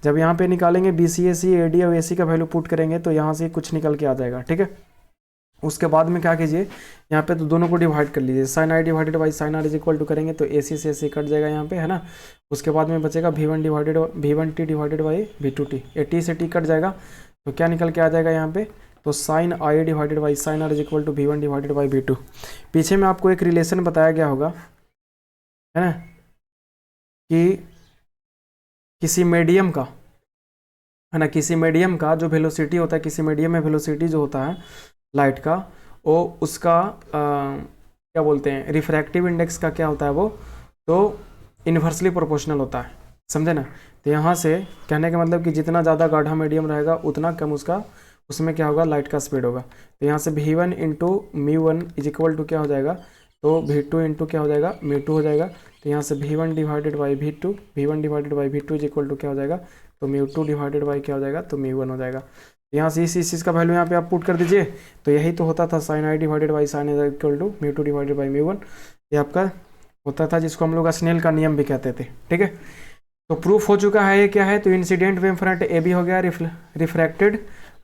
जब यहाँ पे निकालेंगे BC AC AD और AC का वैल्यू पुट करेंगे तो यहाँ से कुछ निकल के आ जाएगा, ठीक है। उसके बाद में क्या कीजिए, यहाँ पे तो दोनों को डिवाइड कर लीजिए, sine I divided by sine R is equal to करेंगे तो AC से AC कट जाएगा यहाँ पे, है ना। उसके बाद में बचेगा V1T डिवाइडेड बाई V2T, ये T से T कट जाएगा, तो क्या निकल के आ जाएगा यहाँ पे, तो sine I divided by sine R is equal to V1 divided by V2। पीछे में आपको एक रिलेशन बताया गया होगा, है ना, कि किसी मीडियम का, है ना, किसी मीडियम का जो वेलोसिटी होता है, किसी मीडियम में वेलोसिटी जो होता है लाइट का, वो उसका क्या बोलते हैं, रिफ्रैक्टिव इंडेक्स का क्या होता है वो, तो इन्वर्सली प्रोपोर्शनल होता है, समझे ना। तो यहाँ से कहने का मतलब कि जितना ज़्यादा गाढ़ा मीडियम रहेगा उतना कम उसमें क्या होगा, लाइट का स्पीड होगा। तो यहाँ से V1 × μ1 इज इक्वल टू क्या हो जाएगा, तो V2 इंटू क्या हो जाएगा, μ2 हो जाएगा। तो यहाँ से V1 divided by V2, V1 divided by V2 is equal to क्या हो जाएगा, तो μ2 डिवाइडेड बाई क्या हो जाएगा, तो μ1 हो जाएगा। यहाँ से इस चीज़ का वैल्यू यहाँ पे आप पुट कर दीजिए। तो यही तो होता था sine i divided by sine is equal to μ2 divided by μ1, ये आपका होता था जिसको हम लोग स्नेल का नियम भी कहते थे। ठीक है, तो प्रूफ हो चुका है ये क्या है, तो incident wave front A B हो गया, refracted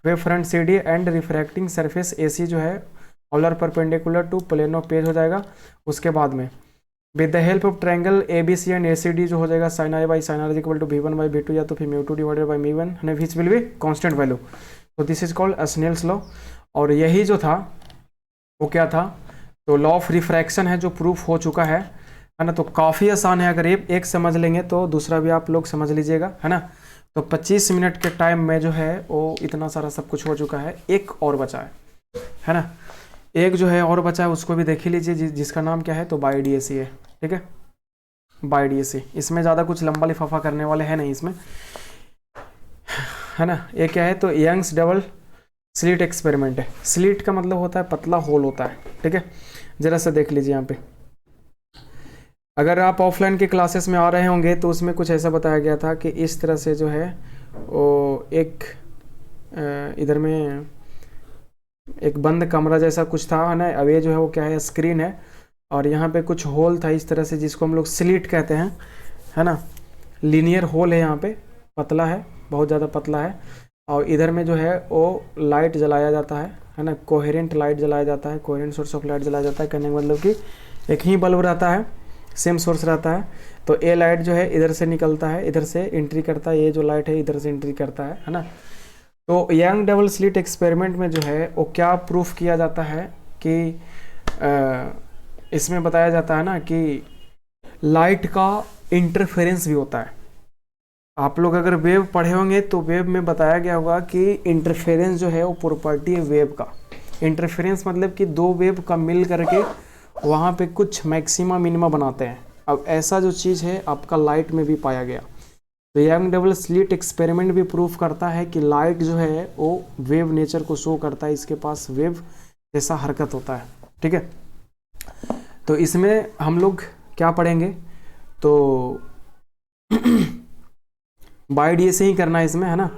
wave front C D and refracting surface A C जो है all are perpendicular to plane of page हो जाएगा। उसके बाद में with the help of triangle A B C and A C D जो हो जाएगा sine i by sine r is equal to V1 by V2 या तो फिर μ2 divided by μ1 and which will B constant value. तो this is called Snell's law. और यही जो था वो क्या था, तो लॉ ऑफ रिफ्रैक्शन है जो प्रूफ हो चुका है ना। तो काफ़ी आसान है, अगर एक समझ लेंगे तो दूसरा भी आप लोग समझ लीजिएगा, है ना। तो 25 मिनट के टाइम में जो है वो इतना सारा सब कुछ हो चुका है। एक और बचा है ना, एक जो है और बचा है उसको भी देख ही लीजिए, जिसका नाम क्या है, तो बाई DAC है। ठीक है, बाई DAC, इसमें ज़्यादा कुछ लंबा लिफाफा करने वाले हैं नहीं इसमें, है ना। ये क्या है, तो यंग्स डबल स्लिट एक्सपेरिमेंट है। स्लिट का मतलब होता है पतला होल होता है। ठीक है, जरा सा देख लीजिए यहाँ पे, अगर आप ऑफलाइन के क्लासेस में आ रहे होंगे तो उसमें कुछ ऐसा बताया गया था कि इस तरह से जो है वो एक इधर में एक बंद कमरा जैसा कुछ था, है ना। अब ये जो है वो क्या है, स्क्रीन है, और यहाँ पे कुछ होल था इस तरह से जिसको हम लोग स्लिट कहते हैं, है ना। लीनियर होल है यहाँ पे, पतला है, बहुत ज़्यादा पतला है, और इधर में जो है वो लाइट जलाया जाता है ना। कोहेरेंट लाइट जलाया जाता है, कोहेरेंट सोर्स ऑफ लाइट जलाया जाता है, कहने का मतलब कि एक ही बल्ब रहता है, सेम सोर्स रहता है। तो ये लाइट जो है इधर से निकलता है, इधर से एंट्री करता है, ये जो लाइट है इधर से एंट्री करता है ना। तो यंग डबल स्लिट एक्सपेरिमेंट में जो है वो क्या प्रूफ किया जाता है कि इसमें बताया जाता है ना कि लाइट का इंटरफेरेंस भी होता है। आप लोग अगर वेव पढ़े होंगे तो वेव में बताया गया होगा कि इंटरफेरेंस जो है वो प्रॉपर्टी है वेव का। इंटरफेरेंस मतलब कि दो वेव का मिल करके वहाँ पे कुछ मैक्सिमा मिनिमा बनाते हैं। अब ऐसा जो चीज़ है आपका लाइट में भी पाया गया। तो यंग डबल स्लिट एक्सपेरिमेंट भी प्रूफ करता है कि लाइट जो है वो वेव नेचर को शो करता है, इसके पास वेव जैसा हरकत होता है। ठीक है, तो इसमें हम लोग क्या पढ़ेंगे, तो बाई DAC ही करना है इसमें, है ना।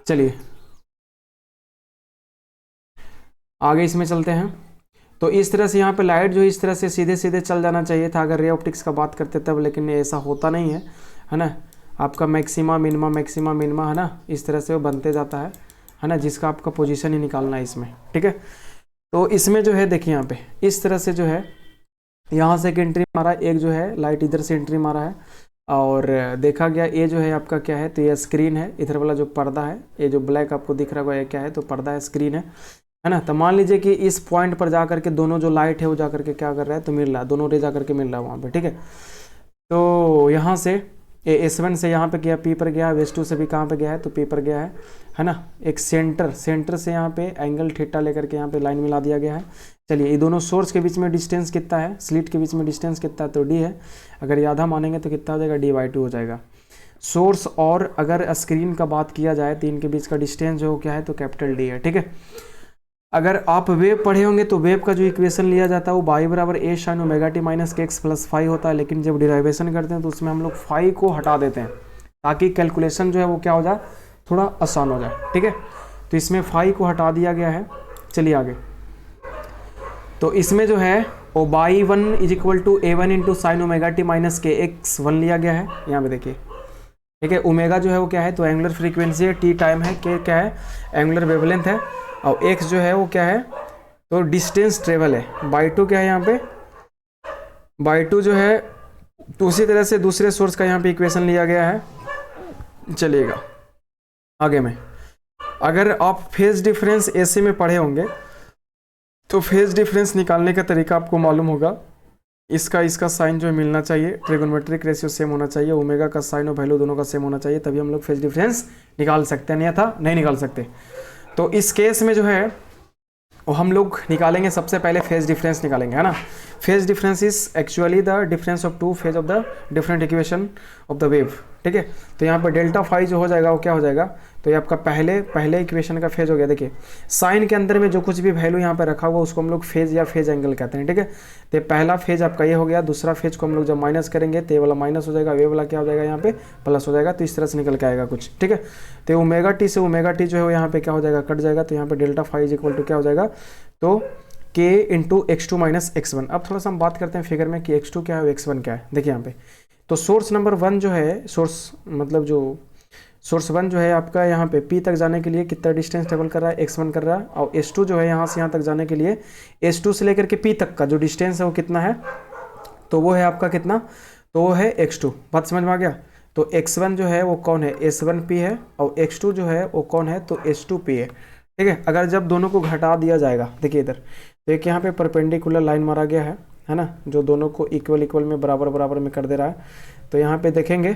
चलिए आगे इसमें चलते हैं। तो इस तरह से यहाँ पे लाइट जो इस तरह से सीधे सीधे चल जाना चाहिए था अगर रे ऑप्टिक्स का बात करते तब, लेकिन ऐसा होता नहीं है ना। आपका मैक्सिमा मिनिमा है ना, इस तरह से वो बनते जाता है ना, जिसका आपका पोजीशन ही निकालना है इसमें। ठीक है, तो इसमें जो है देखिए यहाँ पे इस तरह से जो है यहाँ से एक एंट्री मारा, एक जो है लाइट इधर से एंट्री मारा है, और देखा गया ये जो है आपका क्या है, तो ये स्क्रीन है। इधर वाला जो पर्दा है, ये जो ब्लैक आपको दिख रहा है ये क्या है, तो पर्दा है, स्क्रीन है ना। तो मान लीजिए कि इस पॉइंट पर जा करके दोनों जो लाइट है वो जा करके क्या कर रहा है, तो मिल रहा है, दोनों रे जा करके मिल रहा है वहाँ पे। ठीक है, तो यहाँ से S1 से यहाँ पे गया, P पर गया, S2 से भी कहाँ पे गया है, तो P पर गया है ना। एक सेंटर से यहाँ पे एंगल थीटा लेकर के यहाँ पे लाइन मिला दिया गया है। चलिए, ये दोनों सोर्स के बीच में डिस्टेंस कितना है, स्लिट के बीच में डिस्टेंस कितना है, तो D है। अगर ये आधा मानेंगे तो कितना हो जाएगा, D/2 हो जाएगा। सोर्स और अगर स्क्रीन का बात किया जाए तो इनके बीच का डिस्टेंस जो क्या है, तो कैपिटल D है। ठीक है, अगर आप वेव पढ़े होंगे तो वेव का जो इक्वेशन लिया जाता है वो y बराबर a sin omega t minus k x plus phi होता है। लेकिन जब डिराइवेशन करते हैं तो उसमें हम लोग फाई को हटा देते हैं ताकि कैलकुलेशन जो है वो क्या हो जाए, थोड़ा आसान हो जाए। ठीक है, तो इसमें फाई को हटा दिया गया है। चलिए आगे, तो इसमें जो है वो y1 is equal to a1 into sine omega t minus k x 1 लिया गया है। यहाँ पे देखिए, ठीक है, ओमेगा जो है वो क्या है, तो एंगुलर फ्रीक्वेंसी है, टी टाइम है, के क्या है, एंगुलर वेवलेंथ है, और x जो है वो क्या है, तो डिस्टेंस ट्रेवल है। बाई 2 क्या है यहाँ पे, बाई 2 जो है, तो उसी तरह से दूसरे सोर्स का यहाँ पे इक्वेशन लिया गया है। चलिएगा आगे में, अगर आप फेज डिफरेंस ऐसे में पढ़े होंगे तो फेज डिफरेंस निकालने का तरीका आपको मालूम होगा। इसका साइन जो मिलना चाहिए, ट्रिगोनोमेट्रिक रेशियो सेम होना चाहिए, ओमेगा का साइन और वैल्यू दोनों का सेम होना चाहिए, तभी हम लोग फेज डिफरेंस निकाल सकते हैं, नहीं निकाल सकते। तो इस केस में जो है वो हम लोग निकालेंगे, सबसे पहले फेज डिफरेंस निकालेंगे, है ना। Phase difference is actually the difference of two phase of the different equation of the wave, ठीक है। तो यहाँ पर डेल्टा फाई जो हो जाएगा वो क्या हो जाएगा, तो ये आपका पहले इक्वेशन का फेज हो गया। देखिए साइन के अंदर में जो कुछ भी वैल्यू यहाँ पे रखा हुआ उसको हम लोग फेज या फेज एंगल कहते हैं, ठीक है। तो ये पहला फेज आपका ये हो गया, दूसरा फेज को हम लोग जब माइनस करेंगे तो ये वाला माइनस हो जाएगा, वे वाला क्या हो जाएगा यहाँ पे प्लस हो जाएगा। तो इस तरह से निकल के आएगा कुछ, ठीक है। तो ओमेगा टी से ओमेगा टी जो है यहाँ पे क्या हो जाएगा, कट जाएगा। तो यहाँ पे delta phi is equal to क्या हो जाएगा, तो k into x two minus x one. अब थोड़ा सा हम बात करते हैं फिगर में कि x2 क्या है x1 क्या है। देखिए यहाँ पे तो सोर्स नंबर 1 जो है, सोर्स मतलब जो सोर्स 1 जो है आपका यहाँ पे P तक जाने के लिए कितना डिस्टेंस ट्रेवल कर रहा है, x1 कर रहा है। और S2 जो है यहाँ से यहाँ तक जाने के लिए S2 से लेकर के P तक का जो डिस्टेंस है वो कितना है, तो वो है आपका कितना, तो वो है x2। बात समझ में आ गया। तो x1 जो है वो कौन है, S1P है, और x2 जो है वो कौन है, तो S2P है, ठीक है। अगर जब दोनों को घटा दिया जाएगा, देखिए इधर तो एक यहाँ पे परपेंडिकुलर लाइन मारा गया है ना, जो दोनों को इक्वल में बराबर में कर दे रहा है। तो यहाँ पे देखेंगे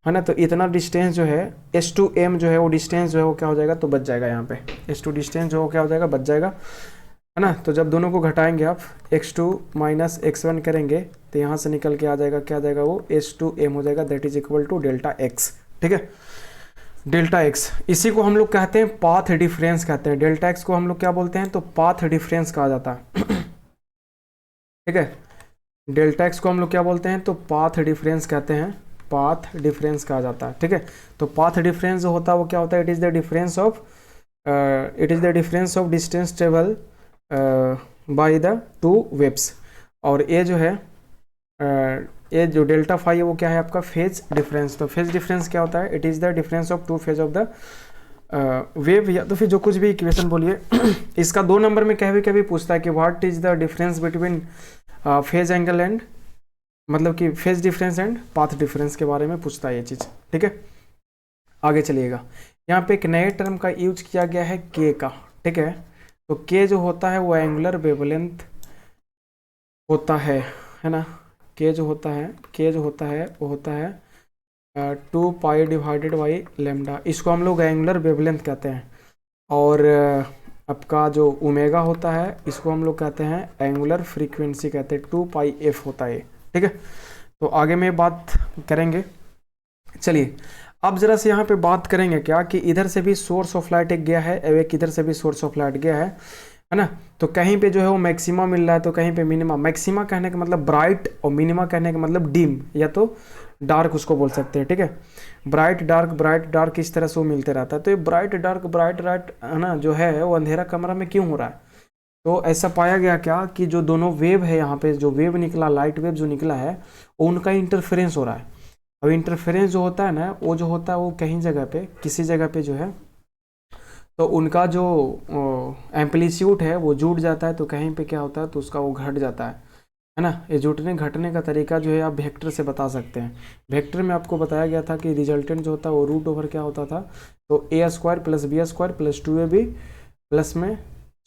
है ना, तो इतना डिस्टेंस जो है S2M जो है वो डिस्टेंस जो है वो क्या हो जाएगा, तो बच जाएगा। यहाँ पे S2 डिस्टेंस जो क्या हो जाएगा, बच जाएगा, है ना। तो जब दोनों को घटाएंगे आप x2 माइनस x1 करेंगे तो यहाँ से निकल के आ जाएगा, क्या आ जाएगा, वो S2M हो जाएगा, that is equal to delta x, ठीक है। डेल्टा x, इसी को हम लोग कहते हैं पाथ डिफरेंस कहते हैं। डेल्टा x को हम लोग क्या बोलते हैं, तो पाथ डिफरेंस कहा जाता है, ठीक है। डेल्टा x को हम लोग क्या बोलते हैं, तो पाथ डिफरेंस कहते हैं, पाथ डिफरेंस कहा जाता है, ठीक है। तो पाथ डिफरेंस जो होता है वो क्या होता है, it is the difference of distance travel by the two waves. और ये जो है ये जो डेल्टा फाई है वो क्या है आपका फेज डिफरेंस। तो फेज डिफरेंस क्या होता है, it is the difference of two phase of the wave, या तो फिर जो कुछ भी इक्वेशन बोलिए। इसका 2 नंबर में कभी पूछता है कि what is the difference between phase angle and, मतलब कि phase difference and path difference के बारे में पूछता है ये चीज़, ठीक है। आगे चलिएगा, यहाँ पे एक नए टर्म का यूज किया गया है के का, ठीक है। तो के जो होता है वो एंगुलर वेवलेंथ होता है ना। के जो होता है वो होता है 2 पाई डिवाइडेड बाई लेमडा, इसको हम लोग एंगुलर वेवलेंथ कहते हैं। और आपका जो ओमेगा होता है इसको हम लोग कहते हैं एंगुलर फ्रीक्वेंसी कहते हैं, 2 पाई एफ होता है, ठीक है। तो आगे में बात करेंगे। चलिए अब जरा से यहाँ पे बात करेंगे क्या कि इधर से भी सोर्स ऑफ लाइट एक गया है, एक इधर से भी सोर्स ऑफ लाइट गया है ना। तो कहीं पे जो है वो मैक्सिमा मिल रहा है, तो कहीं पे मिनिमा। मैक्सिमा कहने का मतलब ब्राइट और मिनिमा कहने का मतलब डिम या तो डार्क उसको बोल सकते हैं, ठीक है। ब्राइट डार्क इस तरह से वो मिलते रहता है। तो ये ब्राइट डार्क है ना जो है वो अंधेरा कमरा में क्यों हो रहा है, तो ऐसा पाया गया क्या कि जो दोनों वेव है यहाँ पे जो वेव निकला, लाइट वेव जो निकला है वो उनका इंटरफेरेंस हो रहा है। अब इंटरफेरेंस जो होता है ना वो जो होता है वो कहीं जगह पे किसी जगह पे जो है तो उनका जो एम्पलीट्यूड है वो जुड़ जाता है, तो कहीं पे क्या होता है तो उसका वो घट जाता है ना। ये जुटने घटने का तरीका जो है आप वेक्टर से बता सकते हैं। वेक्टर में आपको बताया गया था कि रिजल्टेंट जो होता है वो रूट ओवर क्या होता था, तो A square plus B square plus 2ab plus में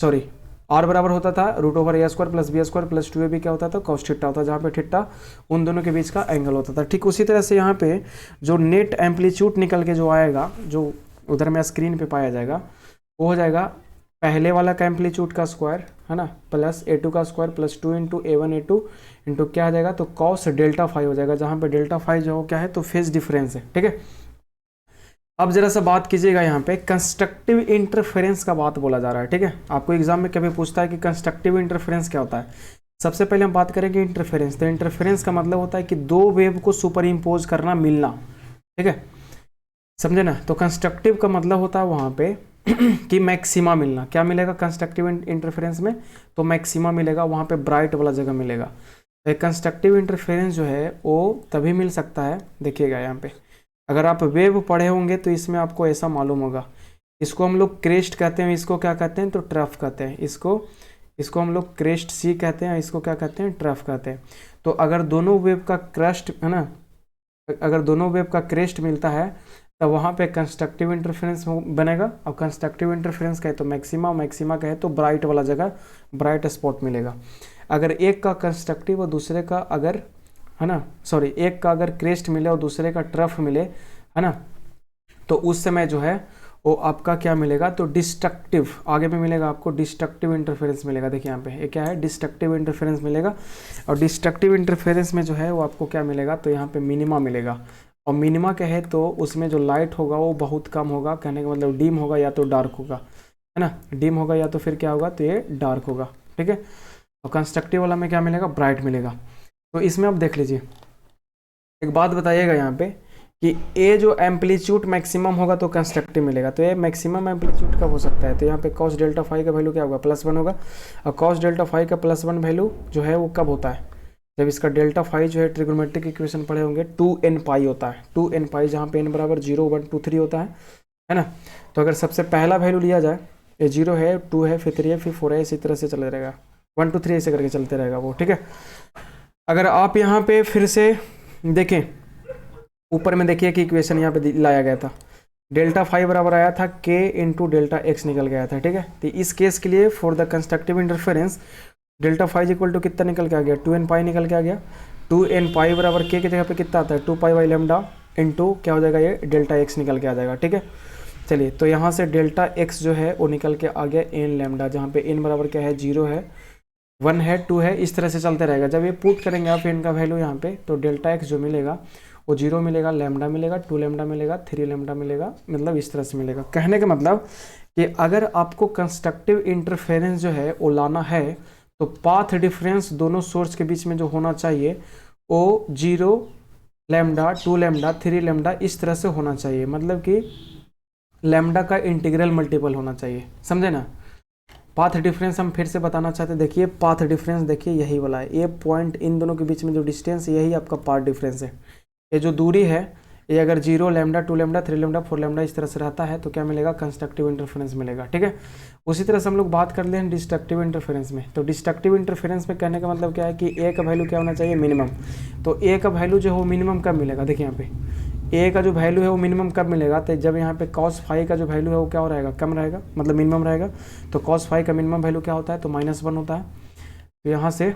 सॉरी आर बराबर होता था root over A square plus B square plus 2ab क्या होता था, कॉस थीटा होता, जहाँ पे थीटा उन दोनों के बीच का एंगल होता था। ठीक उसी तरह से यहाँ पे जो नेट एम्पलीट्यूड निकल के जो आएगा, जो उधर में स्क्रीन पे पाया जाएगा, वो हो जाएगा पहले वाला का एम्पलीट्यूड का स्क्वायर है ना प्लस a2 का square plus 2 into a1 a2 into क्या आ जाएगा, तो कॉस डेल्टा फाई हो जाएगा, जहाँ पे डेल्टा फाई जो क्या है तो फेज डिफरेंस है, ठीक है। अब जरा सा बात कीजिएगा, यहाँ पे कंस्ट्रक्टिव इंटरफेरेंस का बात बोला जा रहा है, ठीक है। आपको एग्जाम में कभी पूछता है कि कंस्ट्रक्टिव इंटरफेरेंस क्या होता है। सबसे पहले हम बात करेंगे इंटरफेरेंस। तो इंटरफेरेंस का मतलब होता है कि दो वेव को सुपर इम्पोज करना, मिलना, ठीक है, समझे ना। तो कंस्ट्रक्टिव का मतलब होता है वहाँ पे कि मैक्सिमा मिलना। क्या मिलेगा कंस्ट्रक्टिव इंटरफेरेंस में, तो मैक्सिमा मिलेगा, वहाँ पे ब्राइट वाला जगह मिलेगा। कंस्ट्रक्टिव इंटरफेरेंस जो है वो तभी मिल सकता है, देखिएगा यहाँ पे अगर आप वेव पढ़े होंगे तो इसमें आपको ऐसा मालूम होगा, इसको हम लोग क्रेस्ट कहते हैं, इसको क्या कहते हैं तो ट्रफ कहते हैं, इसको हम लोग क्रेस्ट सी कहते हैं, इसको क्या कहते हैं ट्रफ कहते हैं। तो अगर दोनों वेव का क्रस्ट है ना, अगर दोनों वेव का क्रेस्ट मिलता है तो वहाँ पे कंस्ट्रक्टिव इंटरफेरेंस बनेगा। और कंस्ट्रक्टिव इंटरफेरेंस कहे तो मैक्सिमा कहे तो ब्राइट वाला जगह, ब्राइट स्पॉट मिलेगा। अगर एक का कंस्ट्रक्टिव और दूसरे का अगर है ना सॉरी एक का अगर क्रेस्ट मिले और दूसरे का ट्रफ मिले है ना, तो उस समय जो है वो आपका क्या मिलेगा, तो डिस्ट्रक्टिव, आगे में मिलेगा आपको डिस्ट्रक्टिव इंटरफेरेंस मिलेगा। देखिए यहाँ पे ये क्या है, डिस्ट्रक्टिव इंटरफेरेंस मिलेगा। और डिस्ट्रक्टिव इंटरफेरेंस में जो है वो आपको क्या मिलेगा, तो यहाँ पे मिनिमा मिलेगा। और मिनिमा क्या है, तो उसमें जो लाइट होगा वो बहुत कम होगा, कहने का मतलब डिम होगा या तो डार्क होगा, है ना, डिम होगा या तो फिर क्या होगा, तो ये डार्क होगा, ठीक है। और कंस्ट्रक्टिव वाला में क्या मिलेगा, ब्राइट मिलेगा। तो इसमें आप देख लीजिए, एक बात बताइएगा यहाँ पे कि ये जो एम्पलीट्यूड मैक्सिमम होगा तो कंस्ट्रक्टिव मिलेगा, तो ये मैक्सिमम एम्पलीट्यूड कब हो सकता है, तो यहाँ पे कॉस डेल्टा फाई का वैल्यू क्या होगा, +1 होगा। और कॉस डेल्टा फाई का +1 वैल्यू जो है वो कब होता है, जब इसका डेल्टा फाई जो है ट्रिग्नोमेट्रिक इक्वेशन पढ़े होंगे 2n पाई होता है, 2n पाई, जहाँ पे n बराबर 0 1 2 3 होता है ना। तो अगर सबसे पहला वैल्यू लिया जाए, ये 0 है, 2 है, फिर 3 है, फिर 4 है, इसी तरह से चलते रहेगा, 1 2 3 ऐसे करके चलते रहेगा वो, ठीक है। अगर आप यहाँ पे फिर से देखें, ऊपर में देखिए कि इक्वेशन यहाँ पे लाया गया था, डेल्टा फाई बराबर आया था k इंटू डेल्टा एक्स निकल गया था, ठीक है। तो इस केस के लिए for the constructive interference delta phi equal to कितना निकल के आ गया, 2n पाई निकल के आ गया। 2n पाई बराबर k की जगह पे कितना आता है, 2 पाई बाई लेमडा इंटू क्या हो जाएगा, ये डेल्टा एक्स निकल के आ जाएगा, ठीक है। चलिए, तो यहाँ से डेल्टा एक्स जो है वो निकल के आ गया n लेमडा, जहाँ पे n बराबर क्या है, 0 है, 1 है, 2 है, इस तरह से चलते रहेगा। जब ये पुट करेंगे आप n का वैल्यू यहाँ पे, तो डेल्टा एक्स जो मिलेगा वो 0 मिलेगा, लेमडा मिलेगा, 2 लेमडा मिलेगा, 3 लेमडा मिलेगा, मतलब इस तरह से मिलेगा। कहने का मतलब कि अगर आपको कंस्ट्रक्टिव इंटरफेरेंस जो है वो लाना है, तो पाथ डिफरेंस दोनों सोर्स के बीच में जो होना चाहिए वो 0 लेमडा, 2 लेमडा, 3 लेमडा इस तरह से होना चाहिए, मतलब कि लेमडा का इंटीग्रल मल्टीपल होना चाहिए, समझे ना। पाथ डिफरेंस हम फिर से बताना चाहते हैं, देखिए पाथ डिफरेंस देखिए यही वाला है, ये पॉइंट इन दोनों के बीच में जो डिस्टेंस है यही आपका पाथ डिफरेंस है। ये जो दूरी है ये अगर 0 लेमडा, 2 लेमडा, 3 लेमडा, 4 लेमडा इस तरह से रहता है तो क्या मिलेगा, कंस्ट्रक्टिव इंटरफेरेंस मिलेगा, ठीक है। उसी तरह से हम लोग बात कर ले हैं डिस्ट्रक्टिव इंटरफेरेंस में। तो डिस्ट्रक्टिव इंटरफेरेंस में कहने का मतलब क्या है कि ए का वैल्यू क्या होना चाहिए, मिनिमम। तो ए का वैल्यू जो है वो मिनिमम कब मिलेगा, देखिए यहाँ पे ए का जो वैल्यू है वो मिनिमम कब मिलेगा, तो जब यहाँ पे कॉस फाई का जो वैल्यू है वो क्या हो रहेगा, कम रहेगा, मतलब मिनिमम रहेगा। तो कॉस फाई का मिनिमम वैल्यू क्या होता है, तो -1 होता है। तो यहाँ से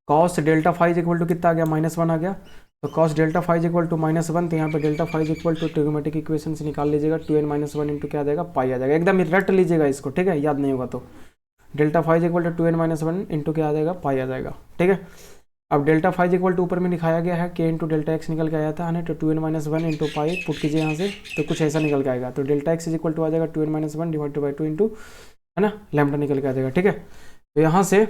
cos delta phi equal to कितना आ गया, -1 आ गया। तो cos delta phi equal to -1, तो यहाँ पे delta phi equal to trigonometric equation से निकाल लीजिएगा, 2n - 1 इंटू क्या आ जाएगा, पाई आ जाएगा। एकदम रट लीजिएगा इसको, ठीक है, याद नहीं होगा तो delta phi equal to 2n - 1 into क्या आ जाएगा, पाई आ जाएगा, ठीक है। अब डेल्टा फाई इक्वल टू ऊपर में दिखाया गया है k इंटू डेल्टा एक्स निकल के आया था, है तो 2n - 1 इंटू पाई पुट कीजिए यहाँ से, तो कुछ ऐसा निकल के आएगा। तो डेल्टा एक्स इक्वल टू आ जाएगा 2n - 1 डिवाइड बाई 2 इंटू, है ना, लैम्डा निकल के आ जाएगा, ठीक है। तो यहाँ से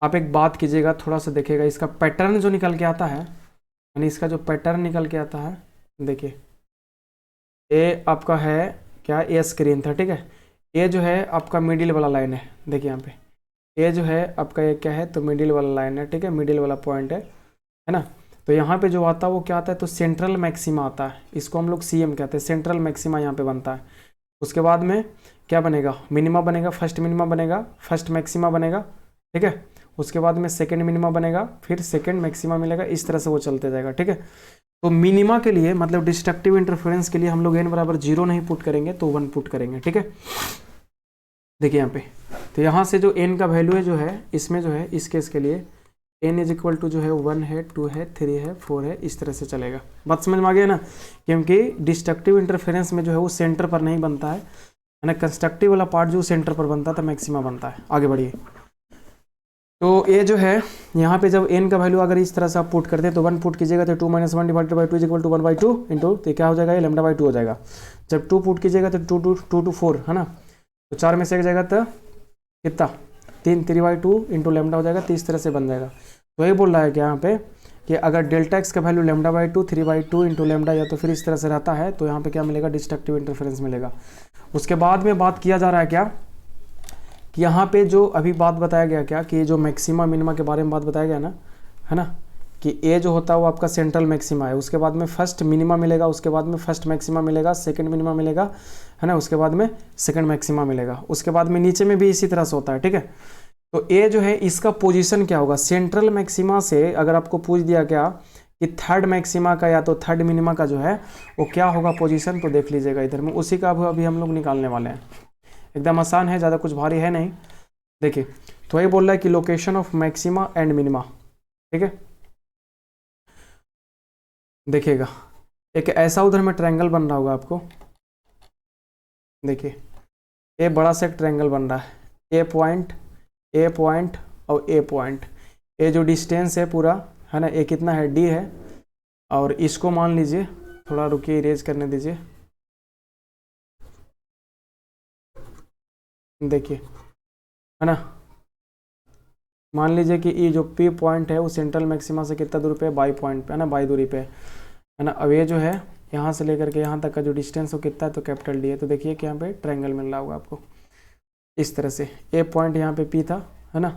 आप एक बात कीजिएगा, थोड़ा सा देखिएगा इसका पैटर्न जो निकल के आता है, यानी इसका जो पैटर्न निकल के आता है, देखिए ये आपका है क्या, ये स्क्रीन था, ठीक है। ये जो है आपका मिडिल वाला लाइन है, देखिए यहाँ पे ये जो है आपका ये क्या है, तो मिडिल वाला लाइन है, ठीक है, मिडिल वाला पॉइंट है ना। तो यहाँ पे जो आता है वो क्या आता है, तो सेंट्रल मैक्सिमा आता है, इसको हम लोग CM कहते हैं, सेंट्रल मैक्सिमा यहाँ पे बनता है। उसके बाद में क्या बनेगा, मिनिमा बनेगा, फर्स्ट मिनिमा बनेगा, फर्स्ट मैक्सिमा बनेगा, ठीक है। उसके बाद में सेकंड मिनिमा बनेगा, फिर सेकंड मैक्सिमा मिलेगा, इस तरह से वो चलते जाएगा, ठीक है। तो मिनिमा के लिए मतलब डिस्ट्रक्टिव इंटरफेरेंस के लिए हम लोग n बराबर 0 नहीं पुट करेंगे, तो 1 पुट करेंगे, ठीक है। देखिए यहाँ पे, तो यहाँ से जो n का वैल्यू है जो है इसमें जो है, इस केस के लिए n इज इक्वल टू जो है 1 है, 2 है, 3 है, 4 है, इस तरह से चलेगा। बात समझ में आ गया ना, क्योंकि डिस्ट्रक्टिव इंटरफेरेंस में जो है वो सेंटर पर नहीं बनता है ना, कंस्ट्रक्टिव वाला पार्ट जो सेंटर पर बनता था, मैक्सिमा बनता है। आगे बढ़िए, तो ये जो है यहाँ पे जब n का वैल्यू अगर इस तरह से आप पुट करते हैं, तो 1 पुट कीजिएगा तो 2 - 1 divided by 2 is equal to 1/2 into, तो क्या हो जाएगा, ये लैम्डा बाई 2 हो जाएगा। जब 2 पुट कीजिएगा तो 2 to 4 है ना, तो 4 में से एक जाएगा तो कितना, 3/2 इंटू लैम्डा हो जाएगा, तो इस तरह से बन जाएगा। तो ये बोल रहा है कि यहाँ पे कि अगर डेल्टा एक्स का वैल्यू λ/2 3/2 इंटू लैम्डा या तो फिर इस तरह से रहता है, तो यहाँ पे क्या मिलेगा, डिस्ट्रक्टिव इंटरफेरेंस मिलेगा। उसके बाद में बात किया जा रहा है क्या, कि यहाँ पे जो अभी बात बताया गया क्या, कि जो मैक्सिमा मिनिमा के बारे में बात बताया गया ना, है ना, कि ए जो होता है वो आपका सेंट्रल मैक्सिमा है, उसके बाद में फर्स्ट मिनिमा मिलेगा, उसके बाद में फर्स्ट मैक्सिमा मिलेगा, सेकंड मिनिमा मिलेगा, है ना, उसके बाद में सेकंड मैक्सिमा मिलेगा, उसके बाद में नीचे में भी इसी तरह से होता है, ठीक है। तो ए जो है इसका पोजीशन क्या होगा, सेंट्रल मैक्सिमा से अगर आपको पूछ दिया क्या कि थर्ड मैक्सिमा का या तो थर्ड मिनिमा का जो है वो क्या होगा पोजीशन, तो देख लीजिएगा इधर में, उसी का अभी हम लोग निकालने वाले हैं। एकदम आसान है, ज़्यादा कुछ भारी है नहीं। देखिए, तो ये बोल रहा है कि location of maxima and minima, ठीक है। देखिएगा, एक ऐसा उधर में ट्रायंगल बन रहा होगा आपको, देखिए ये बड़ा सा एक ट्रायंगल बन रहा है, ए पॉइंट और ए पॉइंट, ये जो डिस्टेंस है पूरा है ना, ये कितना है, डी है। और इसको मान लीजिए, थोड़ा रुकिए इरेज करने दीजिए, देखिए है ना, मान लीजिए कि ये जो पी पॉइंट है वो सेंट्रल मैक्सिमा से कितना दूर पे है, बाई पॉइंट पे है ना, बाई दूरी पे है ना। अब ये जो है यहाँ से लेकर के यहाँ तक का जो डिस्टेंस वो कितना है, तो कैपिटल डी है। तो देखिए कि यहाँ पे ट्रायंगल मिल रहा होगा आपको इस तरह से, ए पॉइंट यहाँ पे पी था है ना,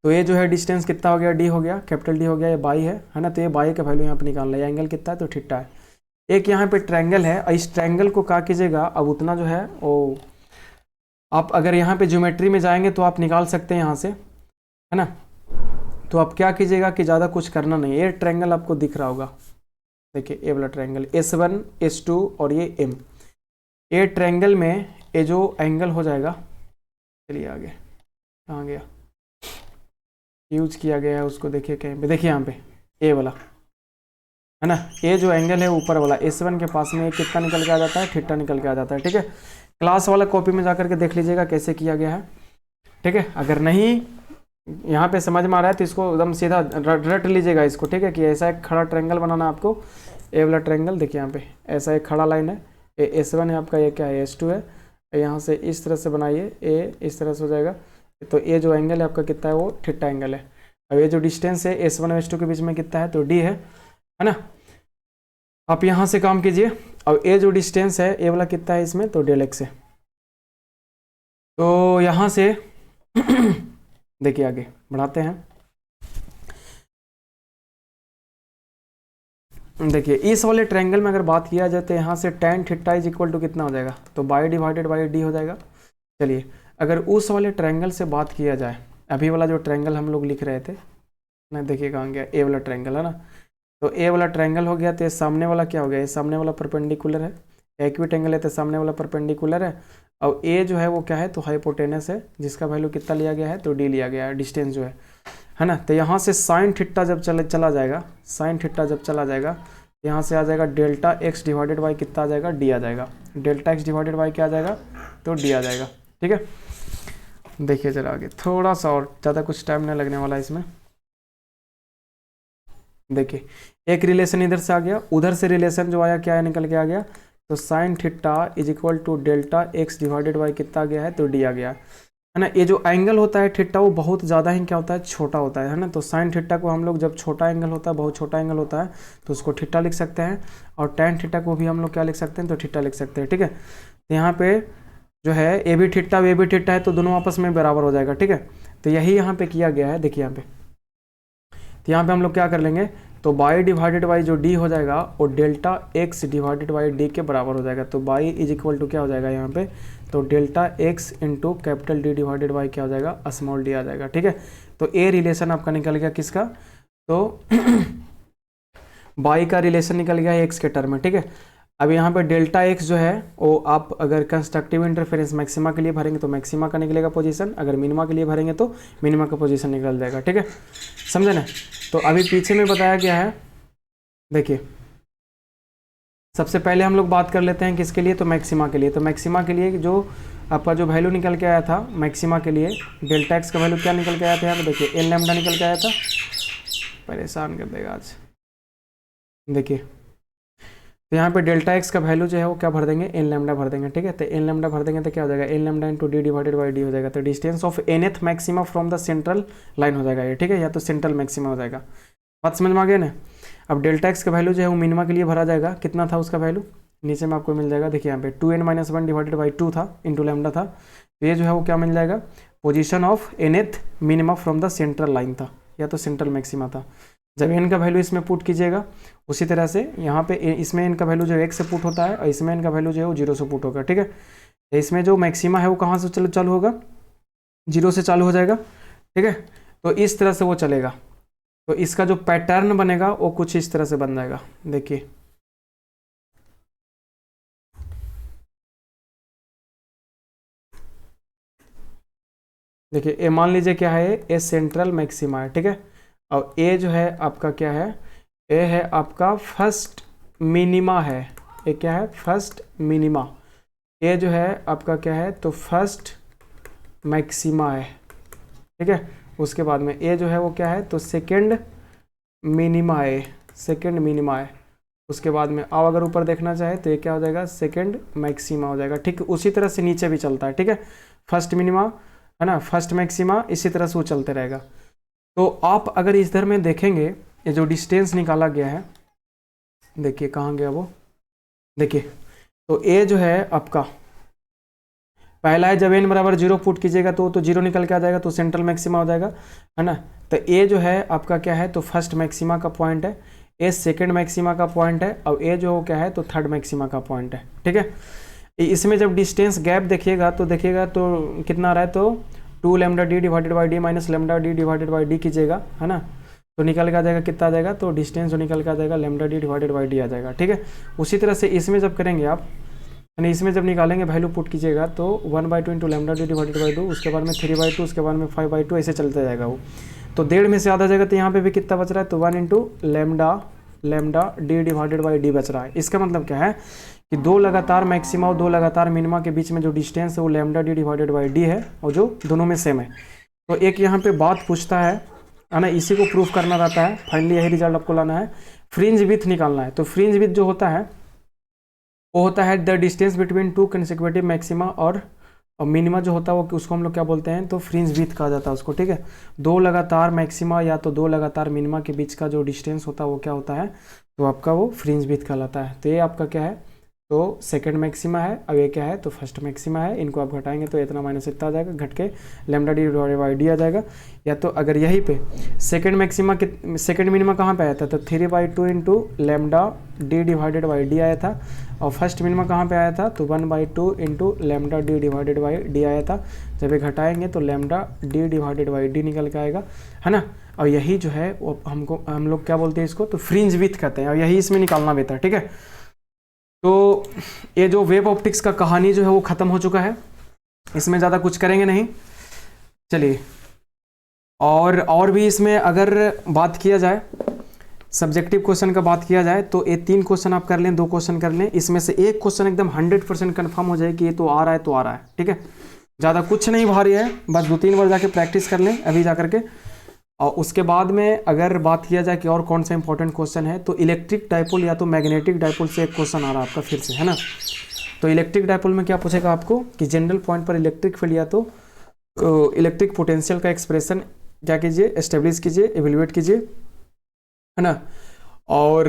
तो ये जो है डिस्टेंस कितना हो गया, डी हो गया, कैपिटल डी हो गया, ये बाई है ना। तो ये बाई का वैल्यू यहाँ पे निकालना है, एंगल कितना है, तो थीटा है। एक यहाँ पे ट्रायंगल है, और इस ट्रायंगल को क्या कीजिएगा, अब उतना जो है वो आप अगर यहाँ पे ज्योमेट्री में जाएंगे तो आप निकाल सकते हैं यहाँ से है ना। तो आप क्या कीजिएगा कि ज़्यादा कुछ करना नहीं, ये ट्रायंगल आपको दिख रहा होगा, देखिए ये वाला ट्रायंगल S1 S2 और ये M, ये ट्रायंगल में ये जो एंगल हो जाएगा, चलिए आगे कहाँ गया, यूज किया गया है उसको, देखिए कहीं पे, देखिए यहाँ पे ए वाला है ना, ये जो एंगल है ऊपर वाला S1 के पास में, ये कितना निकल के आ जाता है, थीटा निकल के आ जाता है। ठीक है, क्लास वाला कॉपी में जाकर के देख लीजिएगा कैसे किया गया है। ठीक है, अगर नहीं यहाँ पे समझ में आ रहा है तो इसको एकदम सीधा रट लीजिएगा इसको। ठीक है, कि ऐसा एक खड़ा ट्रायंगल बनाना है आपको, ए वाला ट्रायंगल, देखिए यहाँ पे ऐसा एक खड़ा लाइन है, ये S1 है आपका, ये क्या है S2 है, यहाँ से इस तरह से बनाइए, ए इस तरह से हो जाएगा, तो ये जो एंगल है आपका कितना है, वो थीटा एंगल है। अब ये जो डिस्टेंस है S1 और S2 के बीच में कितना है, तो डी है ना। आप यहाँ से काम कीजिए, अब ये जो डिस्टेंस है ए वाला कितना है इसमें, तो डेल एक्स है। तो यहाँ से देखिए आगे बढ़ाते हैं, देखिए इस वाले ट्रायंगल में अगर बात किया जाए तो यहाँ से tan theta is equal to कितना हो जाएगा, तो बाई डिवाइडेड बाई डी हो जाएगा। चलिए अगर उस वाले ट्रायंगल से बात किया जाए, अभी वाला जो ट्रायंगल हम लोग लिख रहे थे ना, देखिए कहाँ गया, ए वाला ट्रायंगल है ना, तो ए वाला ट्रायंगल हो गया, तो ये सामने वाला क्या हो गया, ये सामने वाला परपेंडिकुलर है, एक्यूट एंगल है तो सामने वाला परपेंडिकुलर है, और ए जो है वो क्या है, तो हाइपोटेनस है, जिसका वैल्यू कितना लिया गया है, तो डी लिया गया है, डिस्टेंस जो है ना। तो यहाँ से साइन थीटा जब चला जाएगा, साइन थीटा जब चला जाएगा, यहाँ से आ जाएगा डेल्टा एक्स डिवाइडेड बाई कितना आ जाएगा, डी आ जाएगा, डेल्टा एक्स डिवाइडेड बाई क्या आ जाएगा, तो डी आ जाएगा। ठीक है, देखिए जरा आगे थोड़ा सा और, ज़्यादा कुछ टाइम नहीं लगने वाला इसमें। देखिए एक रिलेशन इधर से आ गया, उधर से रिलेशन जो आया क्या है, निकल के आ गया, तो sine theta is equal to delta x divided by कितना आ गया है, तो डी आ गया है ना। ये जो एंगल होता है थीटा, वो बहुत ज़्यादा ही क्या होता है, छोटा होता है ना। तो साइन थीटा को हम लोग जब छोटा एंगल होता है, बहुत छोटा एंगल होता है, तो उसको थीटा लिख सकते हैं, और टैन थीटा को भी हम लोग क्या लिख सकते हैं, तो थीटा लिख सकते हैं। ठीक है, तो यहाँ पे जो है ए भी थीटा वे भी थीटा है, तो दोनों आपस में बराबर हो जाएगा। ठीक है, तो यही यहाँ पे किया गया है, देखिए यहाँ पे, तो यहाँ पे हम लोग क्या कर लेंगे, तो बाई डिवाइडेड बाई जो डी हो जाएगा वो delta x divided by D के बराबर हो जाएगा। तो बाई इज इक्वल टू क्या हो जाएगा यहाँ पे, तो delta x into capital D divided by क्या हो जाएगा, स्मॉल डी आ जाएगा। ठीक है, तो ए रिलेशन आपका निकल गया किसका, तो बाई का रिलेशन निकल गया है एक्स के टर्म में। ठीक है, अब यहाँ पे डेल्टा एक्स जो है वो आप अगर कंस्ट्रक्टिव इंटरफेरेंस मैक्सिमा के लिए भरेंगे तो मैक्सिमा का निकलेगा पोजीशन, अगर मिनिमा के लिए भरेंगे तो मिनिमा का पोजीशन निकल जाएगा। ठीक है, समझे ना। तो अभी पीछे में बताया गया है, देखिए सबसे पहले हम लोग बात कर लेते हैं किसके लिए, तो मैक्सिमा के लिए। तो मैक्सिमा के लिए जो आपका जो वैल्यू निकल के आया था मैक्सिमा के लिए, डेल्टा एक्स का वैल्यू क्या निकल के आया था, यहाँ पे देखिए एल लैम्डा निकल के आया था, परेशान कर देगा आज। देखिए तो यहाँ पे डेल्टा एक्स का वैल्यू जो है वो क्या भर देंगे, एन लैम्डा भर देंगे। ठीक है, तो एन लैम्डा भर देंगे तो क्या हो जाएगा, n lambda into d divided by d हो जाएगा। तो distance of nth maxima from the central line हो जाएगा ये। ठीक है, या तो सेंट्रल मैक्सिमा हो जाएगा, बात समझ में आ गया ना। अब डेल्टा एक्स का वैल्यू जो है वो मिनिमा के लिए भरा जाएगा, कितना था उसका वैल्यू, नीचे में आपको मिल जाएगा, देखिए यहाँ पे 2n-1 डिवाइडेड बाई 2 था इंटू लैम्डा था, तो ये जो है वो क्या मिल जाएगा, position of nth minima from the central line था, या तो सेंट्रल मैक्सिमा था। जब एन का वैल्यू इसमें पुट कीजिएगा, उसी तरह से यहाँ पे इसमें एन का वैल्यू जो है 1 से पुट होता है, और इसमें एन का वैल्यू जो है वो 0 से पुट होगा। ठीक है, तो इसमें जो मैक्सिमा है वो कहाँ से चालू होगा, 0 से चालू हो जाएगा। ठीक है, तो इस तरह से वो चलेगा, तो इसका जो पैटर्न बनेगा वो कुछ इस तरह से बन जाएगा। देखिए देखिए ए मान लीजिए क्या है, ए सेंट्रल मैक्सिमा है। ठीक है, और ए जो है आपका क्या है, ए है आपका फर्स्ट मिनिमा है, ये क्या है, फर्स्ट मिनिमा। ये जो है आपका क्या है, तो फर्स्ट मैक्सिमा है, ठीक है। उसके बाद में ये जो है वो क्या है, तो सेकंड मिनिमा है, सेकंड मिनिमा है। उसके बाद में अब अगर ऊपर देखना चाहे तो ये क्या हो जाएगा, सेकंड मैक्सिमा हो जाएगा, ठीक। उसी तरह से नीचे भी चलता है, ठीक है। फर्स्ट मिनिमा है ना, फर्स्ट मैक्सिमा, इसी तरह से वो चलते रहेगा। तो आप अगर इधर में देखेंगे, ये जो डिस्टेंस निकाला गया है, देखिए कहाँ गया वो, देखिए। तो ये जो है आपका पहला है, जब n बराबर 0 पुट कीजिएगा तो 0 निकल के आ जाएगा, तो सेंट्रल मैक्सिमा हो जाएगा, है ना। तो ये जो है आपका क्या है, तो फर्स्ट मैक्सिमा का पॉइंट है, ये सेकंड मैक्सिमा का पॉइंट है, और ये जो क्या है, तो थर्ड मैक्सिमा का पॉइंट है, ठीक है। इसमें जब डिस्टेंस गैप देखिएगा तो कितना आ रहा है, तो 2 lambda D divided by D minus lambda D divided by D कीजिएगा, है ना। तो निकल के आ जाएगा, कितना आ जाएगा, तो डिस्टेंस जो निकल के आ जाएगा lambda D divided by D आ जाएगा, ठीक है। उसी तरह से इसमें जब करेंगे आप, यानी इसमें जब निकालेंगे वैल्यू पुट कीजिएगा तो 1/2 into lambda D divided by 2, उसके बाद में 3/2, उसके बाद में 5/2, ऐसे चलता जाएगा वो। तो 1.5 में से आधा जाएगा, तो यहाँ पे भी कितना बच रहा है, तो 1 into lambda D divided by D बच रहा है। इसका मतलब क्या है कि दो लगातार मैक्सिमा और दो लगातार मिनिमा के बीच में जो डिस्टेंस है वो lambda D divided by D है, और जो दोनों में सेम है। तो एक यहाँ पे बात पूछता है ना, इसी को प्रूफ करना रहता है, फाइनली यही रिजल्ट आपको लाना है, फ्रिंज विड्थ निकालना है। तो फ्रिंज विड्थ जो होता है वो होता है the distance between two consecutive maxima और मिनिमा जो होता है वो, उसको हम लोग क्या बोलते हैं, तो फ्रिंज विड्थ कहा जाता है उसको, ठीक है। दो लगातार मैक्सिमा या तो दो लगातार मिनिमा के बीच का जो डिस्टेंस होता है वो क्या होता है, तो आपका वो फ्रिंज विड्थ कहलाता है। तो ये आपका क्या है, तो सेकंड मैक्सिमा है, अब ये क्या है, तो फर्स्ट मैक्सिमा है। इनको आप घटाएंगे तो इतना माइनस इतना आ जाएगा, घट के lambda D divided by D आ जाएगा। या तो अगर यहीं पे सेकंड मैक्सिमा के सेकंड मिनिमा कहाँ पे आया था, तो 3/2 into lambda D divided by D आया था, और फर्स्ट मिनिमा कहाँ पे आया था, तो 1/2 into lambda D divided by D आया था। जब ये घटाएंगे तो lambda D divided by D निकल के आएगा, है ना। और यही जो है वो हम लोग क्या बोलते हैं इसको, तो फ्रिंज विड्थ कहते हैं, और यही इसमें निकालना भी था, ठीक है। तो ये जो वेव ऑप्टिक्स का कहानी जो है वो ख़त्म हो चुका है, इसमें ज़्यादा कुछ करेंगे नहीं। चलिए, और भी इसमें अगर बात किया जाए, सब्जेक्टिव क्वेश्चन का बात किया जाए, तो ये 3 क्वेश्चन आप कर लें, 2 क्वेश्चन कर लें, इसमें से एक क्वेश्चन एकदम 100% कन्फर्म हो जाए कि ये तो आ रहा है, तो आ रहा है, ठीक है। ज़्यादा कुछ नहीं भारी है, बस 2-3 बार जाके प्रैक्टिस कर लें अभी जा करके। और उसके बाद में अगर बात किया जाए कि और कौन सा इंपॉर्टेंट क्वेश्चन है, तो इलेक्ट्रिक डाइपोल या तो मैग्नेटिक डाइपोल से एक क्वेश्चन आ रहा है आपका फिर से, है ना। तो इलेक्ट्रिक डाइपोल में क्या पूछेगा आपको कि जनरल पॉइंट पर इलेक्ट्रिक फील्ड या तो इलेक्ट्रिक पोटेंशियल का एक्सप्रेशन क्या कीजिए, एस्टेब्लिश कीजिए, एवेल्युएट कीजिए, है ना। और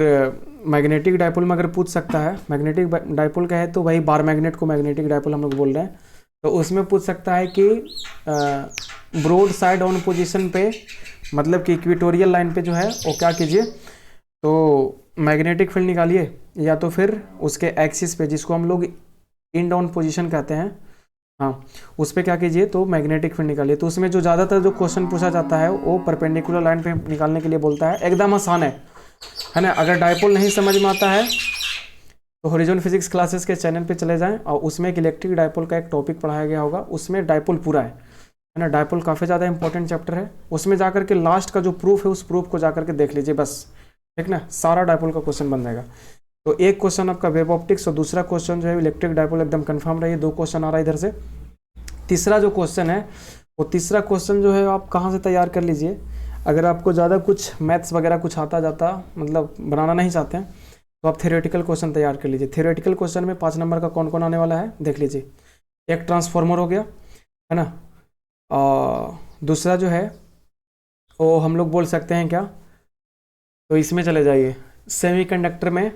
मैग्नेटिक डाइपोल में अगर पूछ सकता है, मैग्नेटिक डाइपोल का है तो वही बार मैग्नेट को मैग्नेटिक डाइपोल हम लोग बोल रहे हैं, तो उसमें पूछ सकता है कि ब्रॉड साइड ऑन पोजीशन पे, मतलब कि इक्वेटोरियल लाइन पे जो है वो क्या कीजिए, तो मैग्नेटिक फील्ड निकालिए, या तो फिर उसके एक्सिस पे जिसको हम लोग इन डाउन पोजीशन कहते हैं, हाँ, उस पर क्या कीजिए, तो मैग्नेटिक फील्ड निकालिए। तो उसमें जो ज़्यादातर जो क्वेश्चन पूछा जाता है वो परपेंडिकुलर लाइन पे निकालने के लिए बोलता है, एकदम आसान है ना। अगर डाइपोल नहीं समझ में आता है तो हॉरिजॉन फिजिक्स क्लासेस के चैनल पे चले जाएं, और उसमें एक इलेक्ट्रिक डाइपोल का एक टॉपिक पढ़ाया गया होगा, उसमें डाइपोल पूरा है ना। डाइपोल काफ़ी ज़्यादा इंपॉर्टेंट चैप्टर है, उसमें जाकर के लास्ट का जो प्रूफ है उस प्रूफ को जाकर के देख लीजिए बस, ठीक ना, सारा डाइपोल का क्वेश्चन बन जाएगा। तो एक क्वेश्चन आपका वेव ऑप्टिक्स और दूसरा क्वेश्चन जो है इलेक्ट्रिक डाइपोल, एकदम कंफर्म रहिए। 2 क्वेश्चन आ रहा है इधर से। तीसरा जो क्वेश्चन है वो तीसरा क्वेश्चन जो है आप कहाँ से तैयार कर लीजिए, अगर आपको ज़्यादा कुछ मैथ्स वगैरह कुछ आता जाता, मतलब बनाना नहीं चाहते हैं, तो आप थ्योरेटिकल क्वेश्चन तैयार कर लीजिए। थ्योरेटिकल क्वेश्चन में 5 नंबर का कौन कौन आने वाला है देख लीजिए। एक ट्रांसफार्मर हो गया, है ना, और दूसरा जो है वो हम लोग बोल सकते हैं क्या, तो इसमें चले जाइए सेमीकंडक्टर में।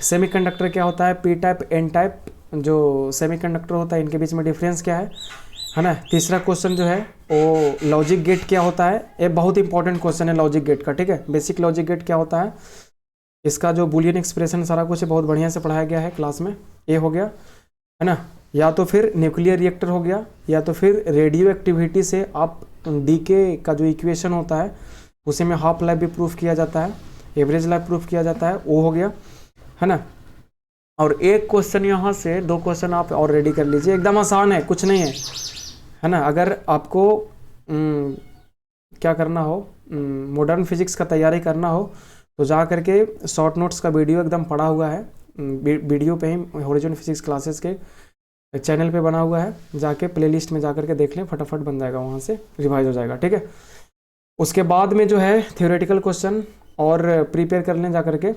सेमीकंडक्टर क्या होता है, पी टाइप एन टाइप जो सेमीकंडक्टर होता है, इनके बीच में डिफरेंस क्या है ना। तीसरा क्वेश्चन जो है वो लॉजिक गेट क्या होता है, ये बहुत इंपॉर्टेंट क्वेश्चन है लॉजिक गेट का, ठीक है। बेसिक लॉजिक गेट क्या होता है, इसका जो बूलियन एक्सप्रेशन सारा कुछ बहुत बढ़िया से पढ़ाया गया है क्लास में, ये हो गया, है ना। या तो फिर न्यूक्लियर रिएक्टर हो गया, या तो फिर रेडियो एक्टिविटी से आप डीके का जो इक्वेशन होता है उसी में हाफ लाइफ भी प्रूफ किया जाता है, एवरेज लाइफ प्रूफ किया जाता है, वो हो गया, है ना। और एक क्वेश्चन यहाँ से 2 क्वेश्चन आप और रेडी कर लीजिए, एकदम आसान है, कुछ नहीं है ना। अगर आपको क्या करना हो, मॉडर्न फिजिक्स का तैयारी करना हो, तो जा करके शॉर्ट नोट्स का वीडियो एकदम पड़ा हुआ है, वीडियो पे ही हॉरिजॉन फिजिक्स क्लासेस के चैनल पे बना हुआ है, जाके प्लेलिस्ट में जा करके देख लें, फटाफट बन जाएगा, वहाँ से रिवाइज हो जाएगा, ठीक है। उसके बाद में जो है थियोरेटिकल क्वेश्चन और प्रिपेयर कर लें जा करके,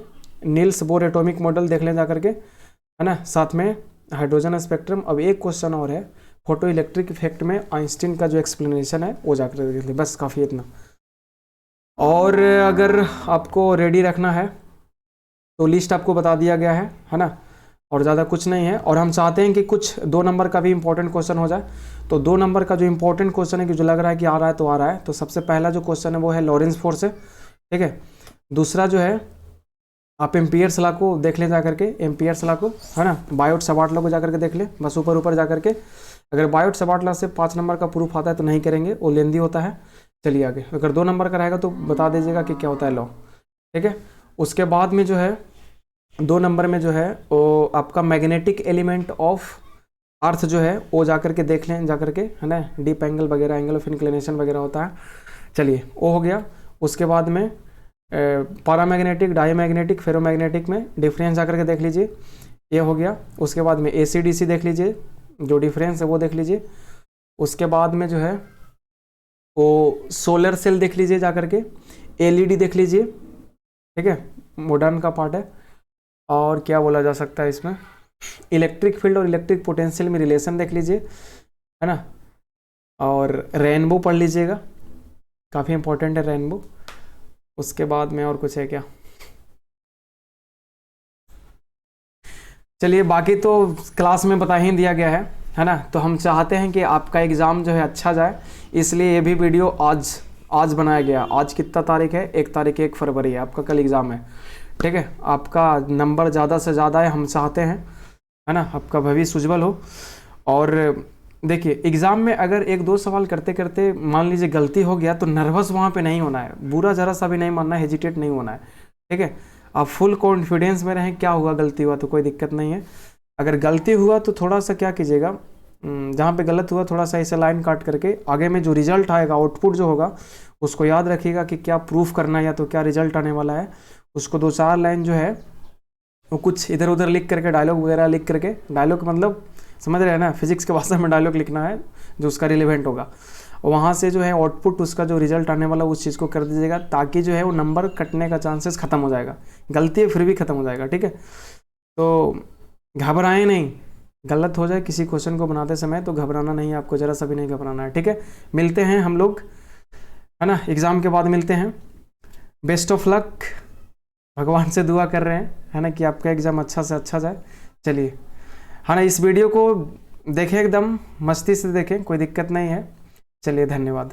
नील्स बोर एटॉमिक मॉडल देख लें जा करके, है ना, साथ में हाइड्रोजन स्पेक्ट्रम। अब एक क्वेश्चन और है, फोटो इलेक्ट्रिक इफेक्ट में आइंस्टीन का जो एक्सप्लेनेशन है वो जाकर देख लें, बस काफ़ी इतना। और अगर आपको रेडी रखना है तो लिस्ट आपको बता दिया गया है ना, और ज़्यादा कुछ नहीं है। और हम चाहते हैं कि कुछ 2 नंबर का भी इंपॉर्टेंट क्वेश्चन हो जाए, तो 2 नंबर का जो इंपॉर्टेंट क्वेश्चन है कि जो लग रहा है कि आ रहा है तो आ रहा है, तो सबसे पहला जो क्वेश्चन है वो है लॉरेंस फोर्स है, ठीक है। दूसरा जो है आप एम्पियर्स लॉ को देख लें जा करके, एम्पियर्स लॉ को, है ना, बायोट सबार्ट लॉ को जा करके देख लें, बस ऊपर जा करके। अगर बायोट सबार्ट लॉ से 5 नंबर का प्रूफ आता है तो नहीं करेंगे, वो लेंदी होता है। चलिए आगे, अगर 2 नंबर का रहेगा तो बता दीजिएगा कि क्या होता है लॉ, ठीक है। उसके बाद में जो है 2 नंबर में जो है वो आपका मैग्नेटिक एलिमेंट ऑफ अर्थ जो है वो जा करके देख लें जा करके, है ना, डीप एंगल वगैरह, एंगल ऑफ इंक्लिनेशन वगैरह होता है। चलिए वो हो गया। उसके बाद में पैरामैग्नेटिक, डायमैग्नेटिक, फेरोमैग्नेटिक में डिफरेंस जा करके देख लीजिए, ये हो गया। उसके बाद में AC/DC देख लीजिए, जो डिफरेंस है वो देख लीजिए। उसके बाद में जो है वो सोलर सेल देख लीजिए जा करके, LED देख लीजिए, ठीक है, मॉडर्न का पार्ट है। और क्या बोला जा सकता है इसमें, इलेक्ट्रिक फील्ड और इलेक्ट्रिक पोटेंशियल में रिलेशन देख लीजिए, है ना। और रेनबो पढ़ लीजिएगा, काफ़ी इंपॉर्टेंट है रेनबो। उसके बाद में और कुछ है क्या, चलिए बाकी तो क्लास में बता ही दिया गया है ना। तो हम चाहते हैं कि आपका एग्ज़ाम जो है अच्छा जाए, इसलिए ये भी वीडियो आज बनाया गया। आज कितना तारीख है, 1 फरवरी है, आपका कल एग्ज़ाम है, ठीक है। आपका नंबर ज़्यादा से ज़्यादा है, हम चाहते हैं, है ना, आपका भविष्य उज्जवल हो। और देखिए एग्ज़ाम में अगर 1-2 सवाल करते करते मान लीजिए गलती हो गया तो नर्वस वहाँ पे नहीं होना है, बुरा ज़रा सा भी नहीं मानना है, हेजिटेट नहीं होना है, ठीक है। आप फुल कॉन्फिडेंस में रहें, क्या हुआ, गलती हुआ तो कोई दिक्कत नहीं है। अगर गलती हुआ तो थोड़ा सा क्या कीजिएगा, जहाँ पे गलत हुआ थोड़ा सा ऐसे लाइन काट करके आगे में जो रिजल्ट आएगा, आउटपुट जो होगा उसको याद रखिएगा कि क्या प्रूफ करना है या तो क्या रिजल्ट आने वाला है। उसको 2-4 लाइन जो है वो कुछ इधर उधर लिख करके, डायलॉग वगैरह लिख करके, डायलॉग मतलब समझ रहे हैं ना, फिजिक्स के भाषा में डायलॉग लिखना है जो उसका रिलेवेंट होगा, वहाँ से जो है आउटपुट उसका जो रिजल्ट आने वाला उस चीज़ को कर दीजिएगा, ताकि जो है वो नंबर कटने का चांसेस ख़त्म हो जाएगा। गलती है फिर भी ख़त्म हो जाएगा, ठीक है। तो घबराएं नहीं, गलत हो जाए किसी क्वेश्चन को बनाते समय तो घबराना नहीं, आपको ज़रा सा भी नहीं घबराना है, ठीक है। मिलते हैं हम लोग, है ना, एग्ज़ाम के बाद मिलते हैं। बेस्ट ऑफ लक, भगवान से दुआ कर रहे हैं, है ना, कि आपका एग्ज़ाम अच्छा से अच्छा जाए। चलिए, है ना, इस वीडियो को देखें, एकदम मस्ती से देखें, कोई दिक्कत नहीं है। चलिए, धन्यवाद।